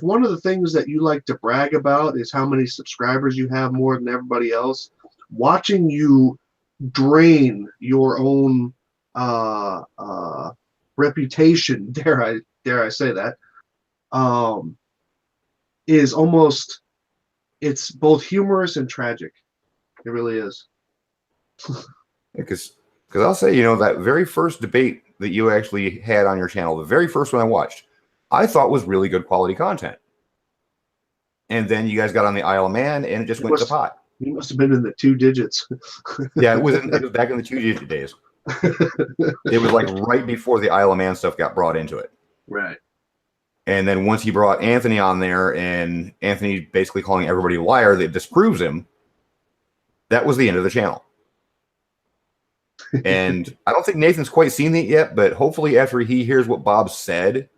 one of the things that you like to brag about is how many subscribers you have more than everybody else, watching you drain your own reputation, dare I say that, is almost, it's both humorous and tragic. It really is. Because I'll say, you know, that very first debate that you actually had on your channel, the very first one I watched, I thought was really good quality content. And then you guys got on the Isle of Man, and it just went to pot. You must have been in the 2 digits. Yeah, it was back in the 2-digit days. It was like right before the Isle of Man stuff got brought into it. Right. And then once he brought Anthony on there, and Anthony basically calling everybody a liar that disproves him, that was the end of the channel. And I don't think Nathan's quite seen it yet, but hopefully after he hears what Bob said,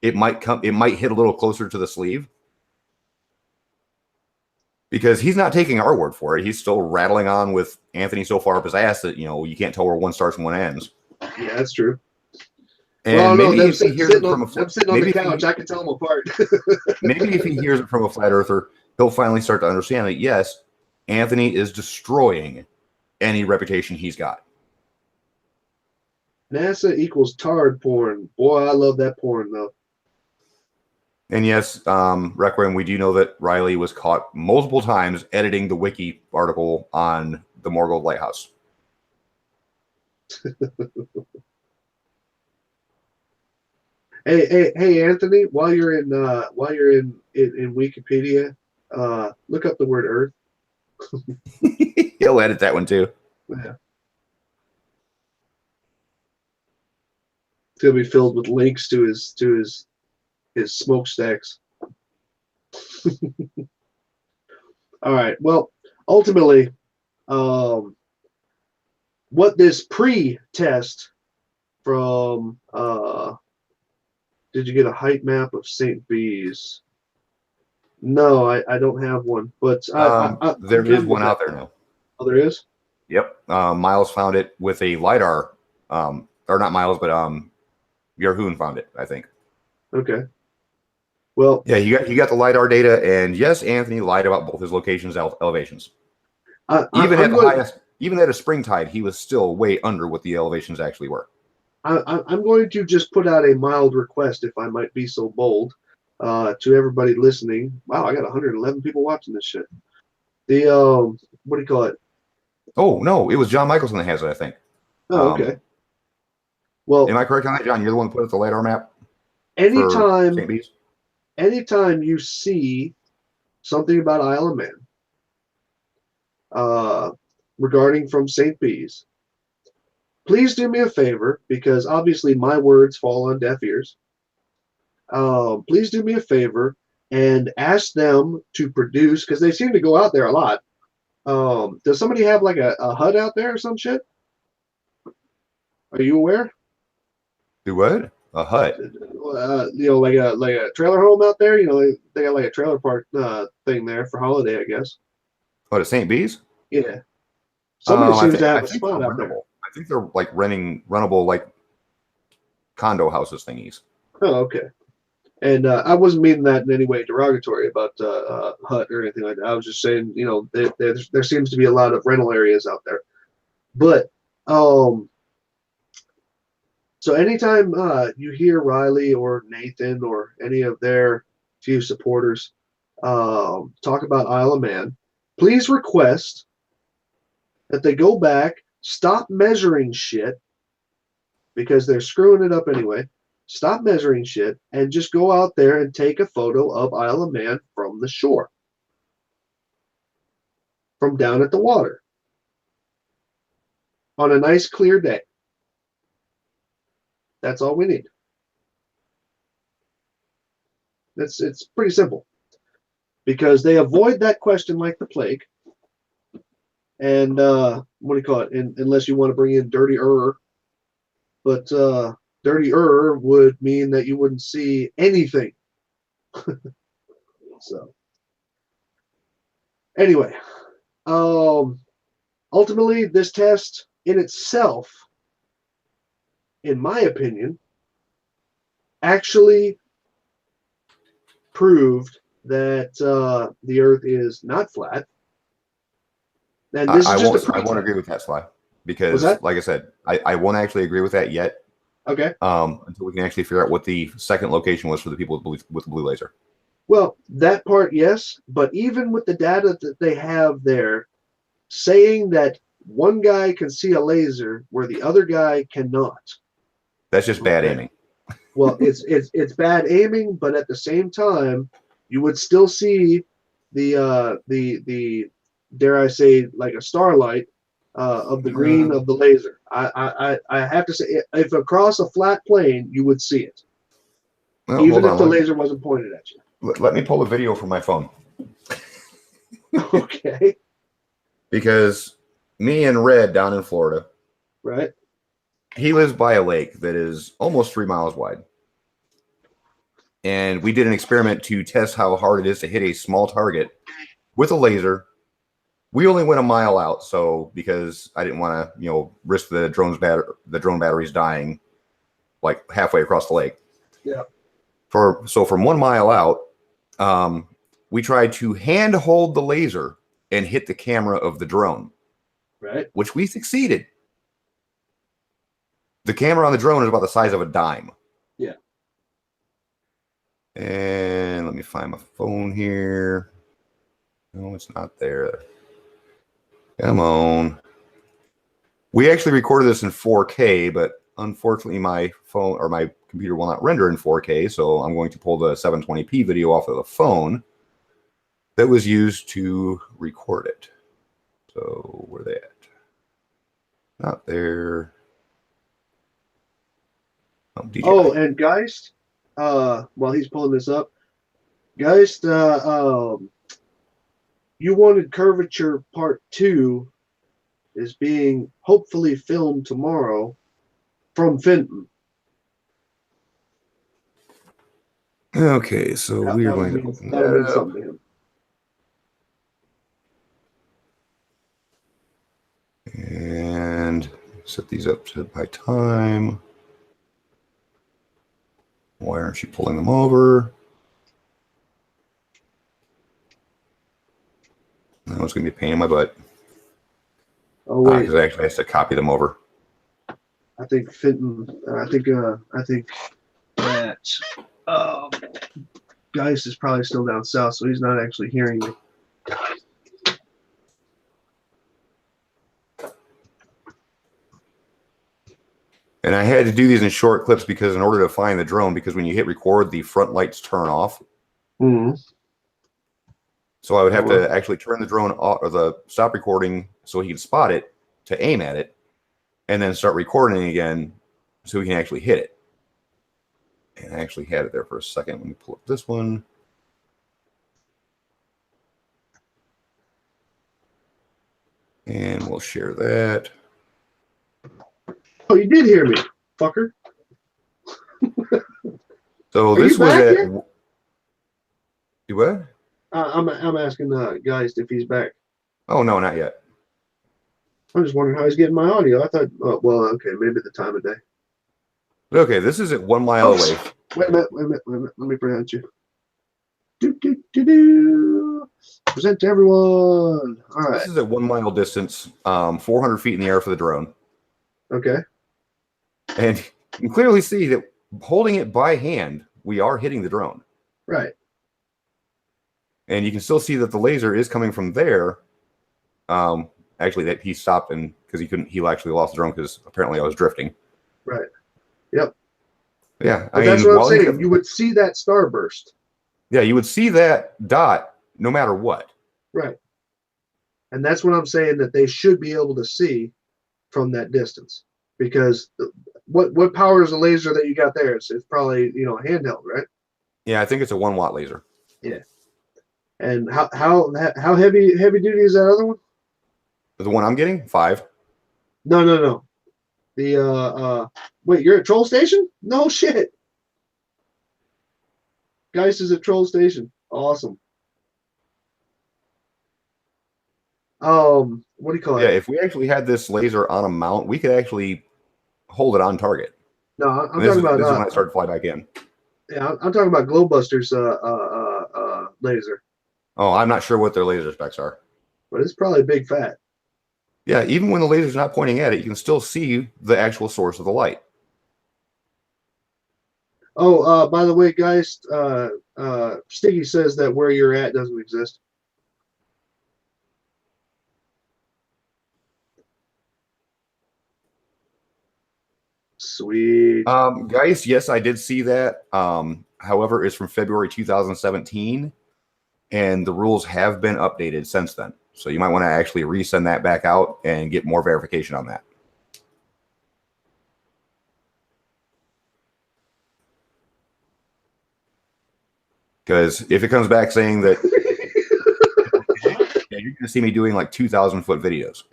it might hit a little closer to the sleeve. Because he's not taking our word for it. He's still rattling on with Anthony so far up his ass that, you know, you can't tell where one starts and one ends. Yeah, that's true. And well, maybe no, if he hears it from I'm sitting on the couch, I can tell them apart. Maybe if he hears it from a flat earther, he'll finally start to understand that, yes, Anthony is destroying any reputation he's got. NASA equals tard porn. Boy, I love that porn, though. And yes, Requiem, we do know that Riley was caught multiple times editing the wiki article on the Morgold Lighthouse. Hey, Anthony, while you're in Wikipedia, look up the word Earth. He'll edit that one too. Yeah. It's gonna be filled with links to his smokestacks. All right. Well, ultimately, what this pre-test from did you get a height map of St. Bees? No, I don't have one, but there is one out there now. Oh, there is? Yep. Miles found it with a LiDAR, or not Miles, but Yarhoon found it, I think. Okay. Well, yeah, you got the LiDAR data, and yes, Anthony lied about both his locations, elevations. Even at a spring tide, he was still way under what the elevations actually were. I'm going to just put out a mild request, if I might be so bold, to everybody listening. Wow, I got 111 people watching this shit. The what do you call it? Oh no, it was John Michelson that has it, I think. Oh, okay. Well, am I correct on that, John? You're the one that put up the LiDAR map. Anytime you see something about Isle of Man, regarding from St. Bees, please do me a favor, because obviously my words fall on deaf ears. Please do me a favor and ask them to produce, because they seem to go out there a lot. Does somebody have like a hut out there or some shit? Are you aware? Do what? A hut? You know, like a trailer home out there. You know, they got like a trailer park thing there for holiday, I guess. What, at St. Bees? Yeah. Somebody seems to have a spot out there. I think they're like runnable like condo houses thingies. Oh, okay. And I wasn't meaning that in any way derogatory about hut or anything like that. I was just saying, you know, there seems to be a lot of rental areas out there. But so anytime you hear Riley or Nathan or any of their few supporters talk about Isle of Man, please request that they go back, stop measuring shit, because they're screwing it up anyway. Stop measuring shit and just go out there and take a photo of Isle of Man from the shore. from down at the water on a nice clear day. That's all we need. It's pretty simple because they avoid that question like the plague. And what do you call it? Unless you want to bring in dirty-er, but dirty-er would mean that you wouldn't see anything. So anyway, ultimately, this test in itself, in my opinion, actually proved that the Earth is not flat. And this I is just won't agree with that, Sly, because like I said, I won't actually agree with that yet. Okay. Until we can actually figure out what the second location was for the people with the blue laser. Well, that part, yes, but even with the data that they have there, saying that one guy can see a laser where the other guy cannot. That's just bad aiming. Well, it's bad aiming, but at the same time, you would still see the dare I say, like a starlight of the green of the laser. I have to say, if across a flat plane, you would see it, Well, even if the laser wasn't pointed at you. Let me pull a video from my phone. Okay. Because me and Red down in Florida, Right. he lives by a lake that is almost 3 miles wide. And we did an experiment to test how hard it is to hit a small target with a laser. We only went a mile out, so because I didn't want to, risk the drone batteries dying like halfway across the lake. Yeah. So from 1 mile out, we tried to hand hold the laser and hit the camera of the drone. Right. Which we succeeded. The camera on the drone is about the size of a dime. Yeah. And let me find my phone here. No, it's not there. Come on. We actually recorded this in 4K, but unfortunately my phone or my computer will not render in 4K, so I'm going to pull the 720p video off of the phone that was used to record it. So where are they at? Not there. Oh, and Geist, while he's pulling this up, Geist, you wanted Curvature Part 2 is being hopefully filmed tomorrow from Fenton. Okay, so we are going to open that mean up. something to him. And set these up to by time. Why aren't you pulling them over? Now it's going to be a pain in my butt. Oh wait, because I actually have to copy them over. I think Fenton. I think that Geist is probably still down south, so he's not actually hearing me. And I had to do these in short clips because in order to find the drone, because when you hit record, the front lights turn off. Mm-hmm. So I would have to actually turn the drone off or the stop recording so he can spot it to aim at it, and then start recording again so we can actually hit it. And I actually had it there for a second. Let me pull up this one. And we'll share that. Oh, you did hear me, fucker. So this was at. Do what? I'm asking Geist if he's back. Oh no, not yet. I'm just wondering how he's getting my audio. I thought, well, okay, maybe the time of day. Okay, this is at 1 mile away. Wait a minute. Let me present you. Present to everyone. All right. This is at 1 mile distance, 400 feet in the air for the drone. Okay. And you can clearly see that holding it by hand, we are hitting the drone. Right. And you can still see that the laser is coming from there. Actually, that he stopped and because he actually lost the drone because apparently I was drifting. Right. Yep. Yeah. But that's what I'm saying. You would see that starburst. Yeah, you would see that dot no matter what. Right. And that's what I'm saying, that they should be able to see from that distance. Because what power is the laser that you got there? It's probably, you know, handheld, right? Yeah, I think it's a 1 watt laser. Yeah. And how heavy duty is that other one? The one I'm getting, 5. No. The wait, you're at Troll Station? No shit. Geist is at Troll Station. Awesome. What do you call Yeah, it? if we actually had this laser on a mount, we could actually hold it on target. No, I'm This talking is when about I started to fly back in. yeah, I'm talking about Globebusters laser. Oh, I'm not sure what their laser specs are. But it's probably big fat. Yeah, even when the laser's not pointing at it, you can still see the actual source of the light. Oh, by the way, guys, Stiggy says that where you're at doesn't exist. Sweet. Guys, yes, I did see that. However, it's from February 2017, and the rules have been updated since then. So you might want to actually resend that back out and get more verification on that. Because if it comes back saying that yeah, you're going to see me doing like 2,000-foot videos.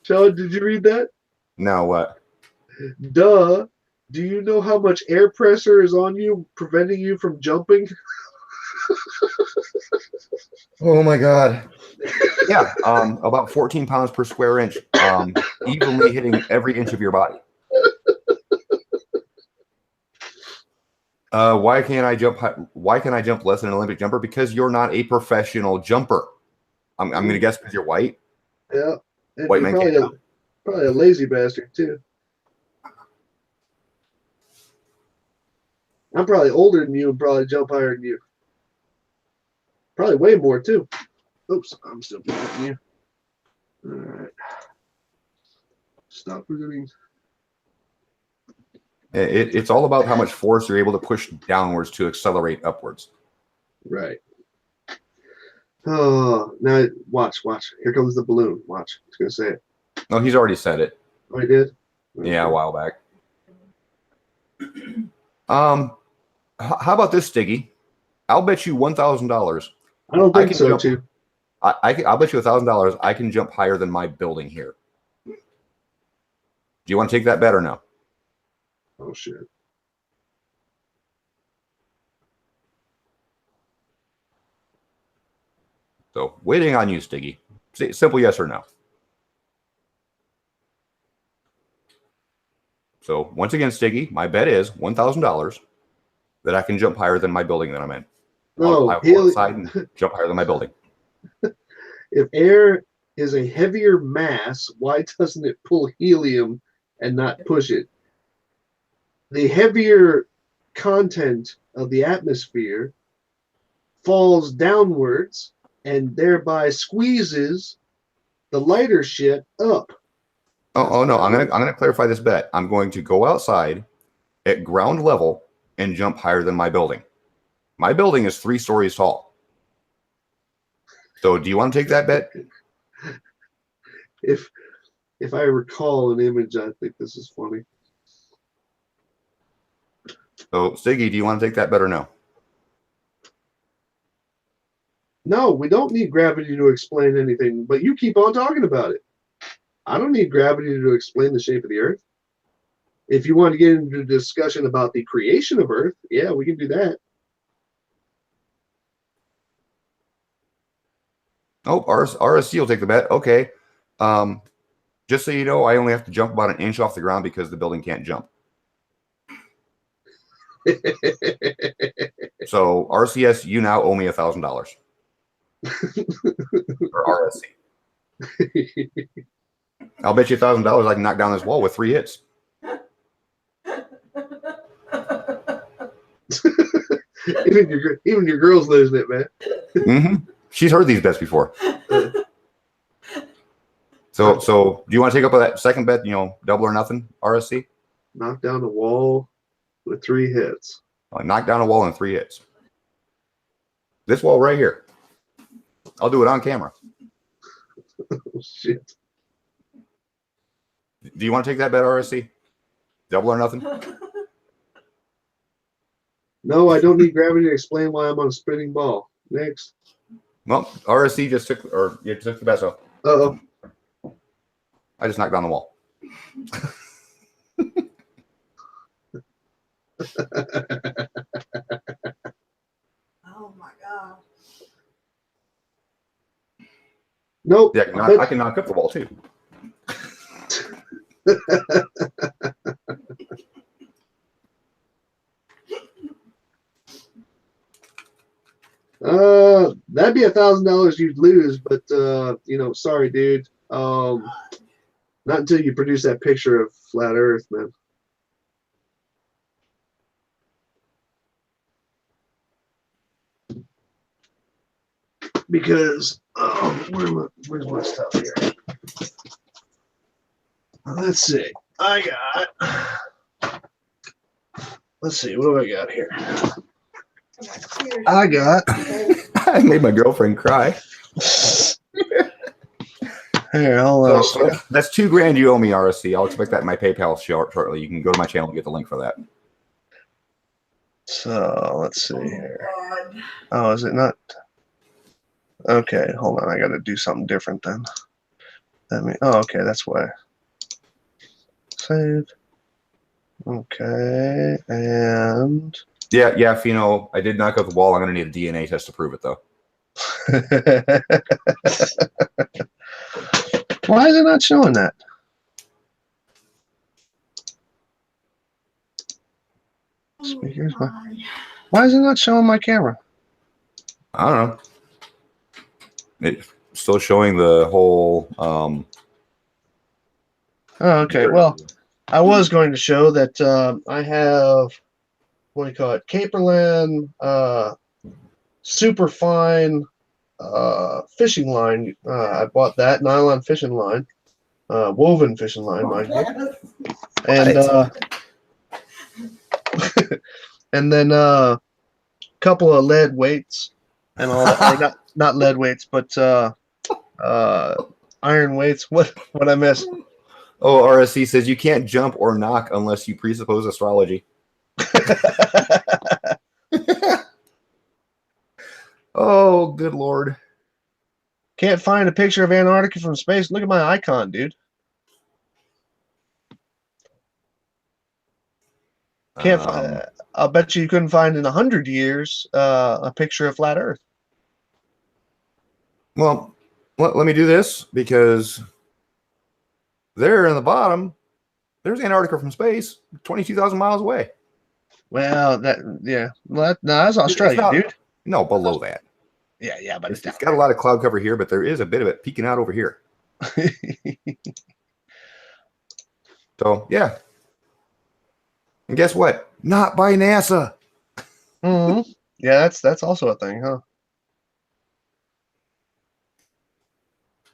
Sean, did you read that? Now what? Duh. Do you know how much air pressure is on you, preventing you from jumping? Oh my God. Yeah, about 14 pounds per square inch, evenly hitting every inch of your body. Why can't I jump? Why can I jump less than an Olympic jumper? Because you're not a professional jumper. I'm going to guess because you're white. Yeah. And White you're man can't jump. probably a lazy bastard, too. I'm probably older than you and probably jump higher than you. Probably way more, too. Oops, I'm still beating you. All right. Stop running. It's all about how much force you're able to push downwards to accelerate upwards. Right. Oh, now watch. Here comes the balloon. Watch. It's going to say it. No, he's already said it. Oh, he did? Yeah, a while back. How about this, Stiggy? I'll bet you $1,000. I don't think can so, jump, too. I'll bet you $1,000 I can jump higher than my building here. Do you want to take that bet or no? Oh, shit. So, waiting on you, Stiggy. Simple yes or no. So, once again, Stiggy, my bet is $1,000 that I can jump higher than my building that I'm in. No, I'll go outside and jump higher than my building. If air is a heavier mass, why doesn't it pull helium and not push it? The heavier content of the atmosphere falls downwards and thereby squeezes the lighter shit up. Oh no, I'm gonna clarify this bet. I'm going to go outside at ground level and jump higher than my building. My building is 3 stories tall. So do you want to take that bet? If I recall an image, I think this is funny. So Stiggy, do you want to take that bet or no? No, we don't need gravity to explain anything, but you keep on talking about it. I don't need gravity to explain the shape of the Earth. If you want to get into a discussion about the creation of Earth, yeah, we can do that. Oh, RSC will take the bet. Okay. Just so you know, I only have to jump about an inch off the ground because the building can't jump. So RCS, you now owe me $1,000. Or RSC. I'll bet you $1,000 I can knock down this wall with 3 hits. even your girl's losing it, man. Mm-hmm. She's heard these bets before. So do you want to take up that second bet? Double or nothing, RSC? Knock down the wall with 3 hits. Knock down a wall in 3 hits. This wall right here. I'll do it on camera. shit. Do you want to take that bet, RSC? Double or nothing? No, I don't need gravity to explain why I'm on a spinning ball. Next. Well, RSC just took, or you took the bet, so Uh-oh. I just knocked down the wall. Oh my God. Nope. Yeah, I can knock up the wall too. That'd be $1,000 you'd lose, but you know, sorry, dude. Not until you produce that picture of flat Earth, man. Because where's my stuff here? Let's see. Let's see. What do I got here? I got. I made my girlfriend cry. Here, hold on. So that's $2,000 you owe me, RSC. I'll expect that in my PayPal shortly. You can go to my channel and get the link for that. So let's see here. God. Oh, is it not? Okay, hold on. I got to do something different then. Oh, okay, that's why. Save. Okay, and Yeah, Fino, I did knock out the wall. I'm going to need a DNA test to prove it, though. why is it not showing that? Speakers. Why is it not showing my camera? I don't know. It's still showing the whole. Oh, okay. Well, I was going to show that I have, what do you call it, Caperland super fine fishing line. I bought that nylon fishing line, woven fishing line, mind you, and and then a couple of lead weights and all that. Or not lead weights, but iron weights. What I miss? Oh, RSC says you can't jump or knock unless you presuppose astrology. Oh, good Lord. Can't find a picture of Antarctica from space. Look at my icon, dude. Can't find. I'll bet you couldn't find in 100 years a picture of flat Earth. Well, let me do this because there in the bottom, there's Antarctica from space, 22,000 miles away. Well, no, that's Australia, dude. No, below that. Yeah, but It's got a lot of cloud cover here, but there is a bit of it peeking out over here. So, yeah. And guess what? Not by NASA. Mm-hmm. Yeah, that's also a thing, huh?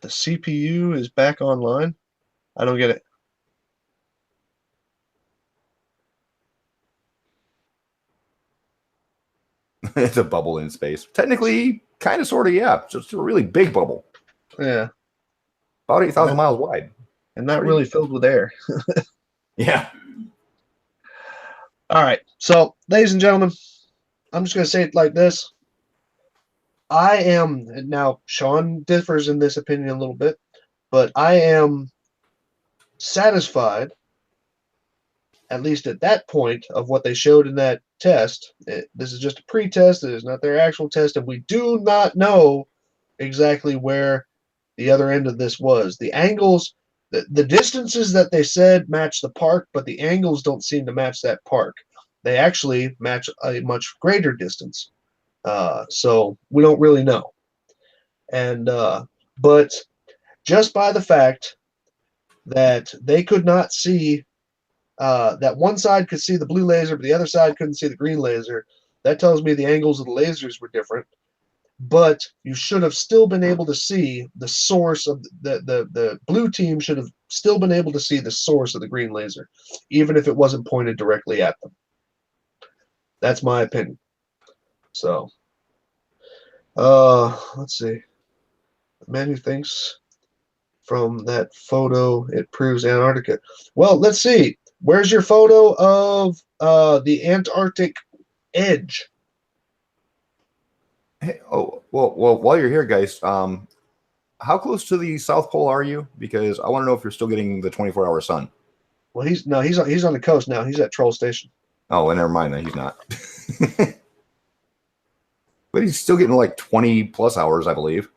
The CPU is back online. I don't get it. It's a bubble in space. Technically, kind of, sort of, yeah. So it's a really big bubble. Yeah. About 8,000 miles wide. And not really filled with air. Yeah. All right. So, ladies and gentlemen, I'm just going to say it like this. I am, now Sean differs in this opinion a little bit, but I am satisfied, at least at that point, of what they showed in that test. This is just a pre-test. It is not their actual test, and we do not know exactly where the other end of this was. The angles, the distances that they said match the park, but the angles don't seem to match that park. They actually match a much greater distance. So we don't really know. And but just by the fact that they could not see, that one side could see the blue laser, but the other side couldn't see the green laser, that tells me the angles of the lasers were different. But you should have still been able to see the source of the blue team should have still been able to see the source of the green laser, even if it wasn't pointed directly at them. That's my opinion. So, let's see. The man who thinks from that photo. It proves Antarctica. Well, let's see. Where's your photo of the Antarctic edge? Hey, oh, well, while you're here, guys, how close to the South Pole are you? Because I want to know if you're still getting the 24-hour sun. Well, he's on the coast now. He's at Troll Station. Oh, well, never mind then. He's not. But he's still getting like 20 plus hours, I believe.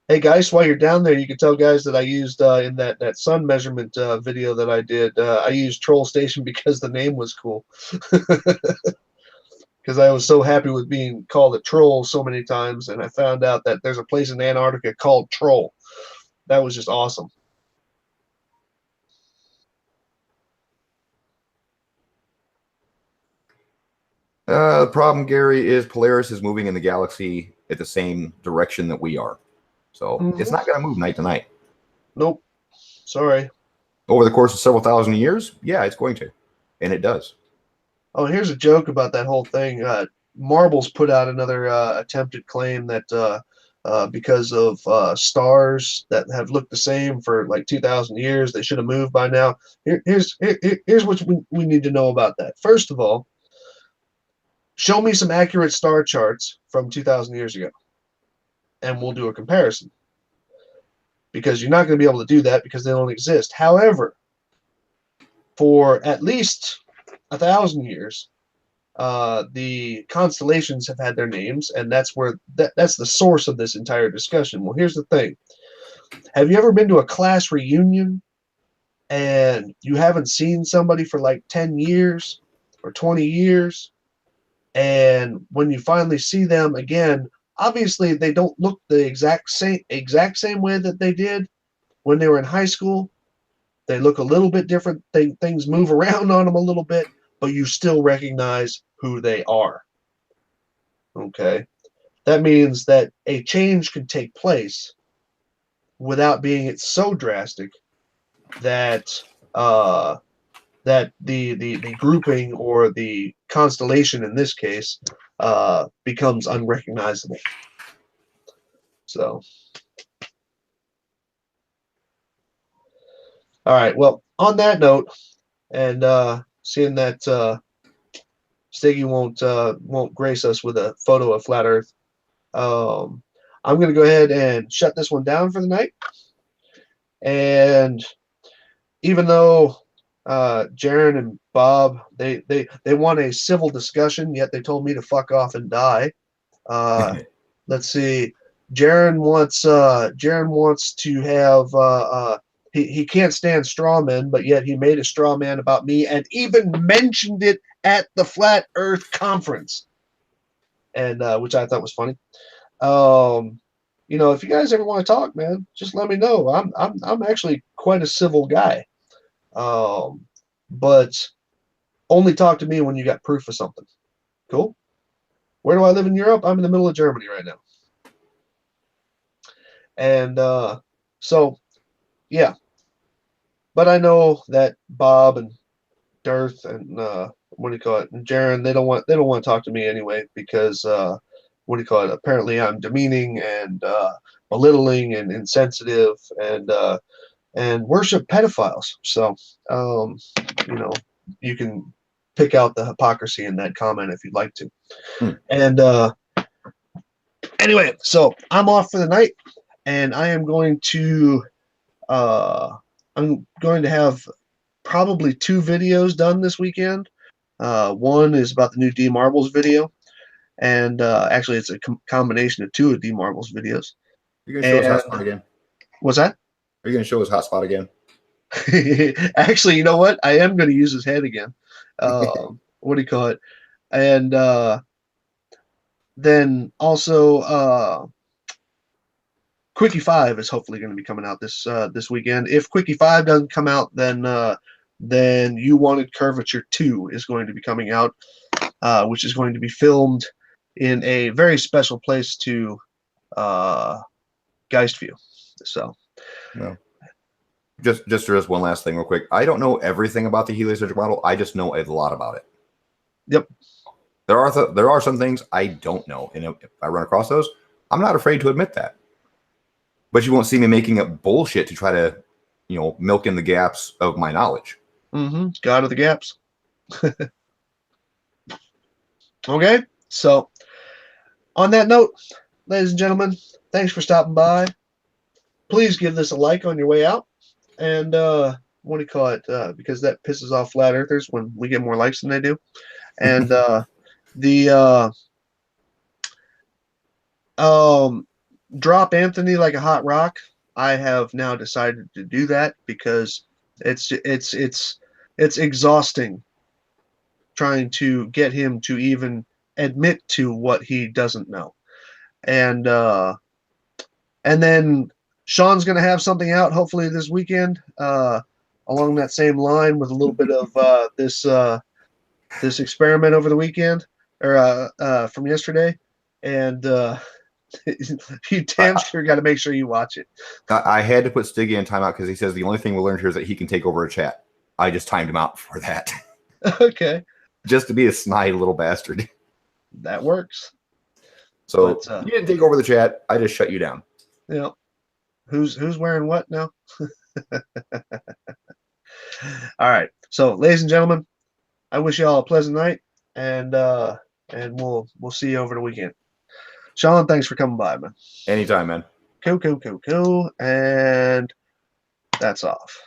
Hey guys, while you're down there, you can tell guys that I used in that sun measurement video that I did. I used Troll Station because the name was cool. Because I was so happy with being called a troll so many times, and I found out that there's a place in Antarctica called Troll. That was just awesome. The problem, Gary, is Polaris is moving in the galaxy at the same direction that we are. So it's not going to move night to night. Nope. Sorry. Over the course of several thousand years, yeah, it's going to. And it does. Oh, here's a joke about that whole thing. Marbles put out another attempted claim that because of stars that have looked the same for like 2,000 years, they should have moved by now. Here's what we need to know about that. First of all, show me some accurate star charts from 2,000 years ago, and we'll do a comparison. Because you're not going to be able to do that because they don't exist. However, for at least 1,000 years, the constellations have had their names, and that's where that's the source of this entire discussion. Well, here's the thing. Have you ever been to a class reunion and you haven't seen somebody for like 10 years or 20 years, and when you finally see them again, obviously they don't look the exact same way that they did when they were in high school. They look a little bit different. Things move around on them a little bit, but you still recognize who they are. Okay? That means that a change can take place without being so drastic that that the grouping or the constellation in this case becomes unrecognizable. So, all right. Well, on that note, and seeing that Stiggy won't grace us with a photo of flat Earth, I'm going to go ahead and shut this one down for the night. And even though Jaron and Bob they want a civil discussion, yet they told me to fuck off and die. Let's see. Jaron wants to have he can't stand straw men, but yet he made a straw man about me and even mentioned it at the Flat Earth conference, and which I thought was funny. If you guys ever want to talk, man, just let me know. I'm actually quite a civil guy. But only talk to me when you got proof of something. Cool? Where do I live in Europe? I'm in the middle of Germany right now. And so, yeah. But I know that Bob and Dirth and what do you call it, and Jaron, they don't want to talk to me anyway because what do you call it? Apparently, I'm demeaning and belittling and insensitive and worship pedophiles. So, you can pick out the hypocrisy in that comment if you'd like to. And anyway, so I'm off for the night, and I am going to have probably 2 videos done this weekend. One is about the new D Marbles video, and actually it's a combination of 2 of D Marbles videos. You're going to show us Hotspot again? What's that? Are you going to show us Hotspot again? Actually, you know what? I am going to use his head again. What do you call it? And then also Quickie 5 is hopefully going to be coming out this weekend. If Quickie 5 doesn't come out, then You Wanted Curvature 2 is going to be coming out, which is going to be filmed in a very special place to Geistview. So, no. Just one last thing real quick. I don't know everything about the heliocentric model. I just know a lot about it. Yep. There are some things I don't know, and if I run across those, I'm not afraid to admit that. But you won't see me making up bullshit to try to, milk in the gaps of my knowledge. Mm-hmm. God of the gaps. Okay, so on that note, ladies and gentlemen, thanks for stopping by. Please give this a like on your way out. And what do you call it? Because that pisses off flat earthers when we get more likes than they do. And drop Anthony like a hot rock. I have now decided to do that because it's exhausting trying to get him to even admit to what he doesn't know. And then Sean's going to have something out hopefully this weekend along that same line with a little bit of this experiment over the weekend or from yesterday. And you damn sure got to make sure you watch it. I had to put Stiggy in timeout because he says the only thing we learned here is that he can take over a chat. I just timed him out for that. Okay. Just to be a snide little bastard. That works. So you didn't take over the chat. I just shut you down. Yeah. Who's wearing what now? All right. So, ladies and gentlemen, I wish you all a pleasant night, and we'll see you over the weekend. Sean, thanks for coming by, man. Anytime, man. Cool. And that's off.